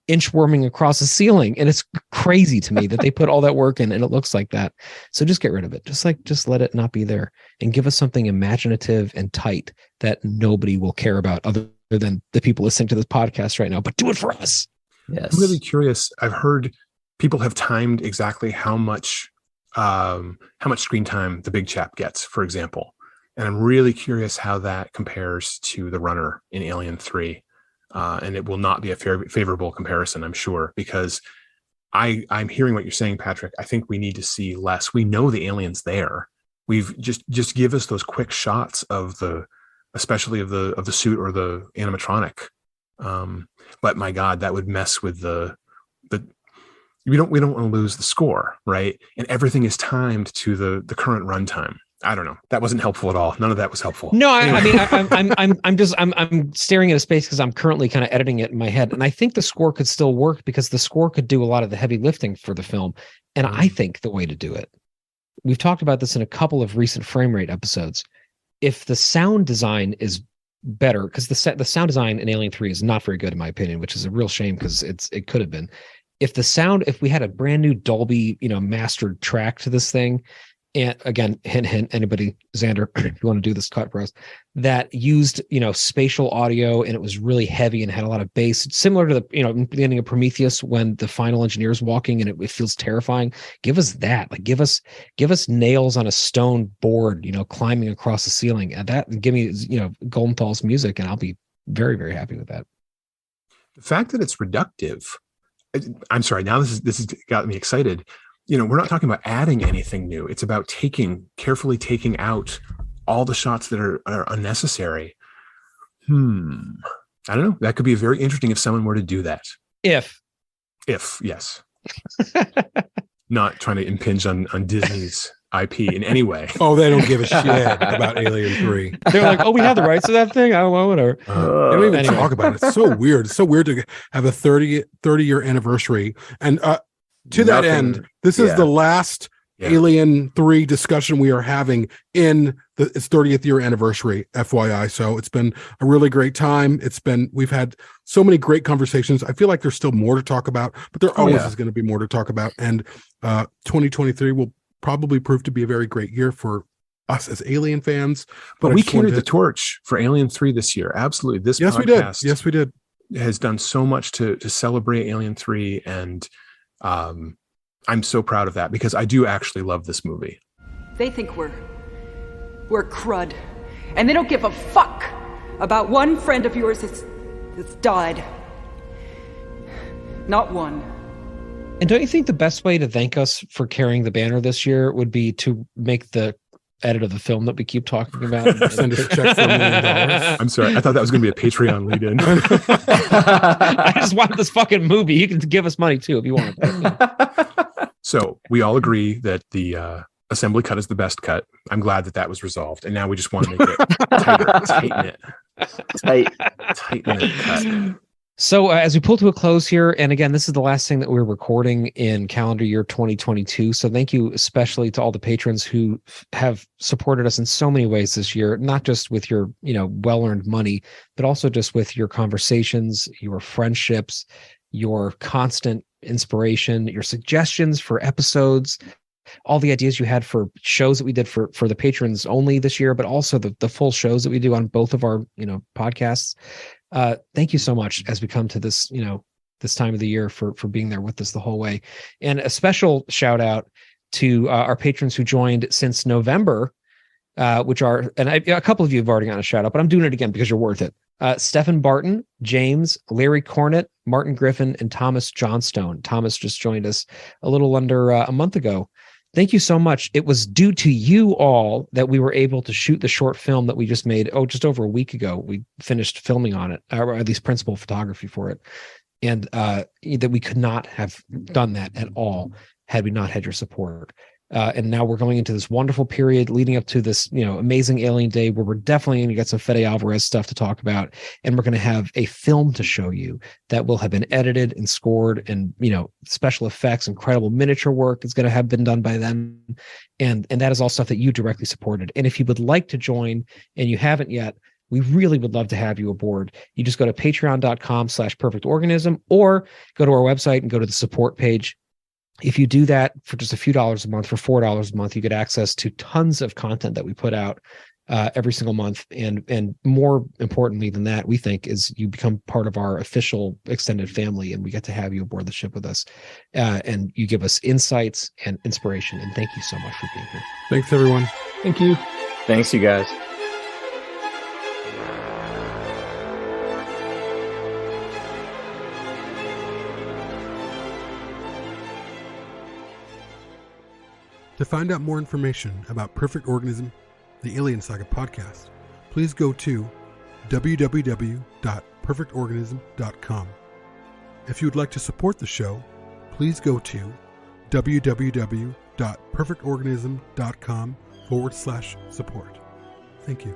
Speaker 8: inchworming across the ceiling. And it's crazy to me that they put all that work in and it looks like that. So just get rid of it. Just let it not be there and give us something imaginative and tight that nobody will care about other than the people listening to this podcast right now, but do it for us.
Speaker 10: Yes.
Speaker 9: I'm really curious. I've heard people have timed exactly how much screen time the big chap gets, for example. And I'm really curious how that compares to the runner in Alien 3. And it will not be a favorable comparison, I'm sure, because I'm hearing what you're saying, Patrick. I think we need to see less. We know the alien's there. We've just give us those quick shots of the especially of the suit or the animatronic. But my God, that would mess with the we don't want to lose the score, right? And everything is timed to the current runtime. I don't know. That wasn't helpful at all. None of that was helpful.
Speaker 8: No, anyway. I'm staring at a space because I'm currently kind of editing it in my head, and I think the score could still work because the score could do a lot of the heavy lifting for the film. And I think the way to do it, we've talked about this in a couple of recent frame rate episodes. If the sound design is better, because the sound design in Alien 3 is not very good in my opinion, which is a real shame because it could have been. If we had a brand new Dolby, mastered track to this thing. And again, hint, anybody, Xander, if you want to do this cut for us, that used, spatial audio, and it was really heavy and had a lot of bass, similar to the, beginning of Prometheus when the final engineer is walking and it feels terrifying. Give us that, like give us nails on a stone board, climbing across the ceiling, and give me, Goldenthal's music, and I'll be very, very happy with that.
Speaker 9: The fact that it's reductive, I'm sorry, now this has got me excited. We're not talking about adding anything new. It's about carefully taking out all the shots that are unnecessary. I don't know. That could be very interesting if someone were to do that. If yes. Not trying to impinge on Disney's IP in any way.
Speaker 7: Oh, they don't give a shit about Alien 3.
Speaker 8: They're like, we have the rights to that thing. I don't know, whatever.
Speaker 7: They don't even talk about it. It's so weird. It's so weird to have a 30-year anniversary. And to that end, this is the last Alien 3 discussion we are having in its 30th year anniversary, FYI. So it's been a really great time. We've had so many great conversations. I feel like there's still more to talk about, but there always is going to be more to talk about. And 2023 will probably prove to be a very great year for us as Alien fans.
Speaker 9: But we carried the torch for Alien 3 this year. Absolutely. This podcast
Speaker 7: Yes, we did.
Speaker 9: Has done so much to celebrate Alien 3, and I'm so proud of that because I do actually love this movie.
Speaker 13: They think we're crud, and they don't give a fuck about one friend of yours that's died. Not one.
Speaker 8: And don't you think the best way to thank us for carrying the banner this year would be to make the edit of the film that we keep talking about?
Speaker 7: Send us a check for $1 million.
Speaker 9: I'm sorry. I thought that was going to be a Patreon lead-in.
Speaker 8: I just want this fucking movie. You can give us money too if you want.
Speaker 9: So we all agree that the assembly cut is the best cut. I'm glad that was resolved. And now we just want to make it tighten it cut.
Speaker 8: So as we pull to a close here, and again, this is the last thing that we're recording in calendar year 2022. So thank you especially to all the patrons who have supported us in so many ways this year, not just with your, well-earned money, but also just with your conversations, your friendships, your constant inspiration, your suggestions for episodes, all the ideas you had for shows that we did for the patrons only this year, but also the full shows that we do on both of our, podcasts. Thank you so much as we come to this, this time of the year for being there with us the whole way. And a special shout out to our patrons who joined since November, which are, and a couple of you have already gotten a shout out, but I'm doing it again because you're worth it. Stephen Barton, James, Larry Cornett, Martin Griffin, and Thomas Johnstone. Thomas just joined us a little under a month ago. Thank you so much. It was due to you all that we were able to shoot the short film that we just made. Just over a week ago, we finished filming on it, or at least principal photography for it. And that we could not have done that at all had we not had your support. And now we're going into this wonderful period leading up to this, amazing Alien Day where we're definitely going to get some Fede Alvarez stuff to talk about. And we're going to have a film to show you that will have been edited and scored, and, special effects, incredible miniature work is going to have been done by them. And that is all stuff that you directly supported. And if you would like to join and you haven't yet, we really would love to have you aboard. You just go to patreon.com/perfectorganism or go to our website and go to the support page. If you do that for just a few dollars a month, for $4 a month, you get access to tons of content that we put out every single month. And more importantly than that, we think, is you become part of our official extended family, and we get to have you aboard the ship with us. And you give us insights and inspiration. And thank you so much for being here.
Speaker 7: Thanks, everyone.
Speaker 9: Thank you.
Speaker 10: Thanks, you guys.
Speaker 7: To find out more information about Perfect Organism, the Alien Saga podcast, please go to www.perfectorganism.com. If you would like to support the show, please go to www.perfectorganism.com/support. Thank you.